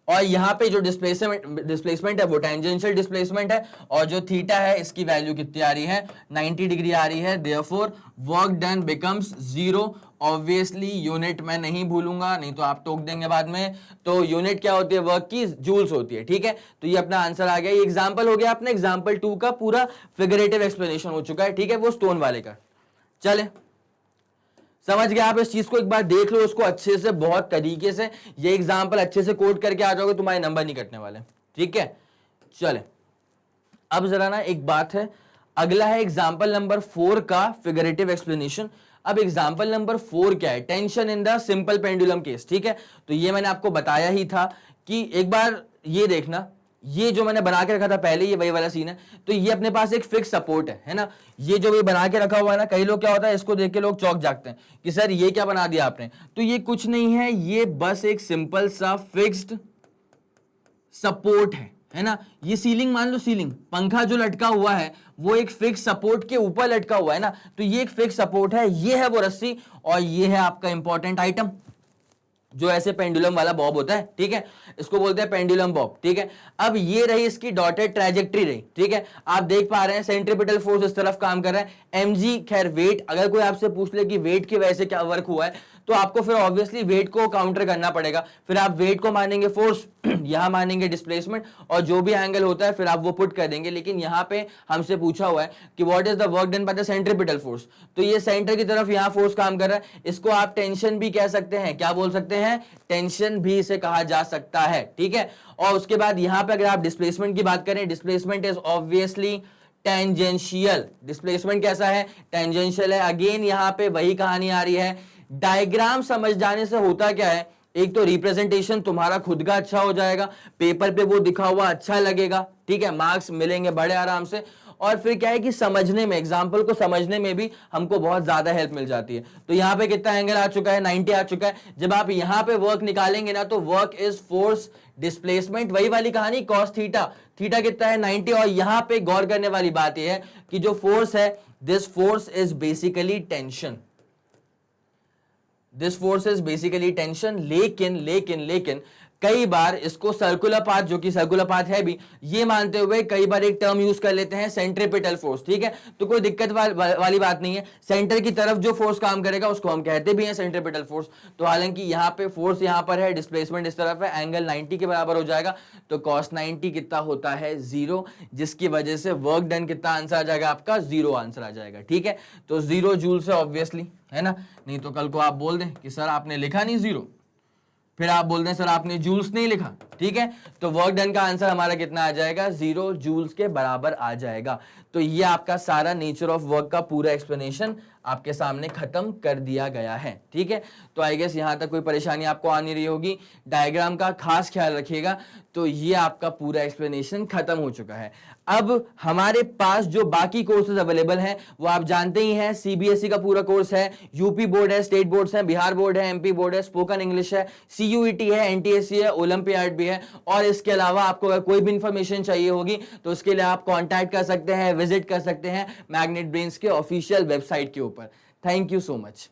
और यहां पे जो डिस्प्लेसमेंट है वो टेंजेंशियल डिस्प्लेसमेंट है, और जो थीटा है इसकी वैल्यू कितनी आ रही है, 90 डिग्री आ रही है। Therefore work done becomes 0। Obviously unit मैं नहीं भूलूंगा, नहीं तो आप टोक देंगे बाद में। तो यूनिट क्या होती है वर्क की, जूल्स होती है, ठीक है। तो ये अपना आंसर आ गया। ये एग्जांपल हो गया अपने एग्जांपल 2 का पूरा फिगरेटिव एक्सप्लेनेशन हो चुका है, ठीक है, वो स्टोन वाले का। चले समझ गए आप, इस चीज को एक बार देख लो उसको अच्छे से, बहुत तरीके से। ये एग्जांपल अच्छे से कोट करके आ जाओगे, तुम्हारे नंबर नहीं कटने वाले, ठीक है। चले अब जरा ना एक बात है, अगला है एग्जांपल नंबर 4 का फिगरेटिव एक्सप्लेनेशन। अब एग्जांपल नंबर 4 क्या है, tension in the simple pendulum case, ठीक है। तो ये मैंने आपको बताया ही था कि एक बार ये देखना, ये जो मैंने बना के रखा था पहले, ये वही वाला सीन है। तो ये अपने पास एक फिक्स सपोर्ट है ना, ये जो भी बना के रखा हुआ है ना, कई लोग क्या होता है इसको देख के लोग चौंक जागते हैं कि सर ये क्या बना दिया आपने। तो ये कुछ नहीं है, ये बस एक सिंपल सा फिक्स्ड सपोर्ट है ना। ये सीलिंग मान लो, सीलिंग पंखा जो लटका हुआ है वो एक फिक्स सपोर्ट के ऊपर लटका हुआ है ना, तो ये एक फिक्स सपोर्ट है, ये है वो रस्सी, और ये है आपका इंपॉर्टेंट आइटम जो ऐसे पेंडुलम वाला बॉब होता है, ठीक है, इसको बोलते हैं पेंडुलम बॉब, ठीक है। अब ये रही इसकी डॉटेड ट्रैजेक्टरी रही, ठीक है। आप देख पा रहे हैं सेंट्रीपिटल फोर्स इस तरफ काम कर रहा है, mg, खैर वेट, अगर कोई आपसे पूछ ले कि वेट की वजह से क्या वर्क हुआ है, तो आपको फिर ऑब्वियसली वेट को काउंटर करना पड़ेगा। फिर आप वेट को मानेंगे फोर्स, यहां मानेंगे डिस्प्लेसमेंट, और जो भी एंगल होता है फिर आप वो पुट कर देंगे। लेकिन यहां पे हमसे पूछा हुआ है कि what is the work done by the centripetal force, तो ये सेंटर की तरफ यहां फोर्स काम कर रहा है, इसको आप टेंशन भी कह सकते हैं, क्या बोल सकते हैं, टेंशन भी इसे कहा जा सकता है, ठीक है। और उसके बाद यहां पे अगर आप डिस्प्लेसमेंट की बात करें, displacement is obviously tangential. Displacement कैसा है, टेंजेंशियल है। अगेन यहां पे वही कहानी आ रही है, डायग्राम समझ जाने से होता क्या है, एक तो रिप्रेजेंटेशन तुम्हारा खुद का अच्छा हो जाएगा, पेपर पे वो दिखा हुआ अच्छा लगेगा, ठीक है, मार्क्स मिलेंगे बड़े आराम से। और फिर क्या है कि समझने में, एग्जाम्पल को समझने में भी हमको बहुत ज्यादा हेल्प मिल जाती है। तो यहां पे कितना एंगल आ चुका है, 90 आ चुका है। जब आप यहां पे वर्क निकालेंगे ना, तो वर्क इज फोर्स डिस्प्लेसमेंट, वही वाली कहानी कॉस थीटा, थीटा कितना है 90। और यहां पे गौर करने वाली बात यह है कि जो फोर्स है, this force is basically tension, this force is basically tension. लेकिन लेकिन लेकिन कई बार इसको सर्कुलर पाथ, जो कि सर्कुलर पाथ है भी, ये मानते हुए कई बार एक टर्म यूज कर लेते हैं सेंट्रीपिटल फोर्स, ठीक है। तो कोई दिक्कत वाली बात नहीं है, सेंटर की तरफ जो फोर्स काम करेगा उसको हम कहते भी हैं सेंट्रीपिटल फोर्स। तो हालांकि यहाँ पे फोर्स यहाँ पर है, डिस्प्लेसमेंट इस तरफ है, एंगल 90 के बराबर हो जाएगा, तो cos 90 कितना होता है 0, जिसकी वजह से वर्क डन कितना आंसर आ जाएगा आपका 0 आंसर आ जाएगा, ठीक है। तो 0 जूल से ऑब्वियसली, है ना, नहीं तो कल को आप बोल दें कि सर आपने लिखा नहीं 0, फिर आप बोल दें सर आपने जूल्स नहीं लिखा, ठीक है। तो वर्क डन का आंसर हमारा कितना आ जाएगा, 0 जूल्स के बराबर आ जाएगा। तो ये आपका सारा नेचर ऑफ वर्क का पूरा एक्सप्लेनेशन आपके सामने खत्म कर दिया गया है। ठीक है, तो आई गेस यहां तक कोई परेशानी आपको आ नहीं रही होगी। डायग्राम का खास ख्याल रखिएगा। तो ये आपका पूरा एक्सप्लेनेशन खत्म हो चुका है। अब हमारे पास जो बाकी कोर्सेज अवेलेबल हैं वो आप जानते ही हैं। सीबीएसई का पूरा कोर्स है, यूपी बोर्ड है, स्टेट बोर्ड्स है, बिहार बोर्ड है, एमपी बोर्ड है, स्पोकन इंग्लिश है, सीयूईटी है, एनटीएससी है, ओलंपियाड भी है। और इसके अलावा आपको अगर कोई भी इंफॉर्मेशन चाहिए होगी तो उसके लिए आप कांटेक्ट कर सकते हैं, विजिट कर सकते हैं मैग्नेट ब्रेन्स के ऑफिशियल वेबसाइट के ऊपर। Thank you so much.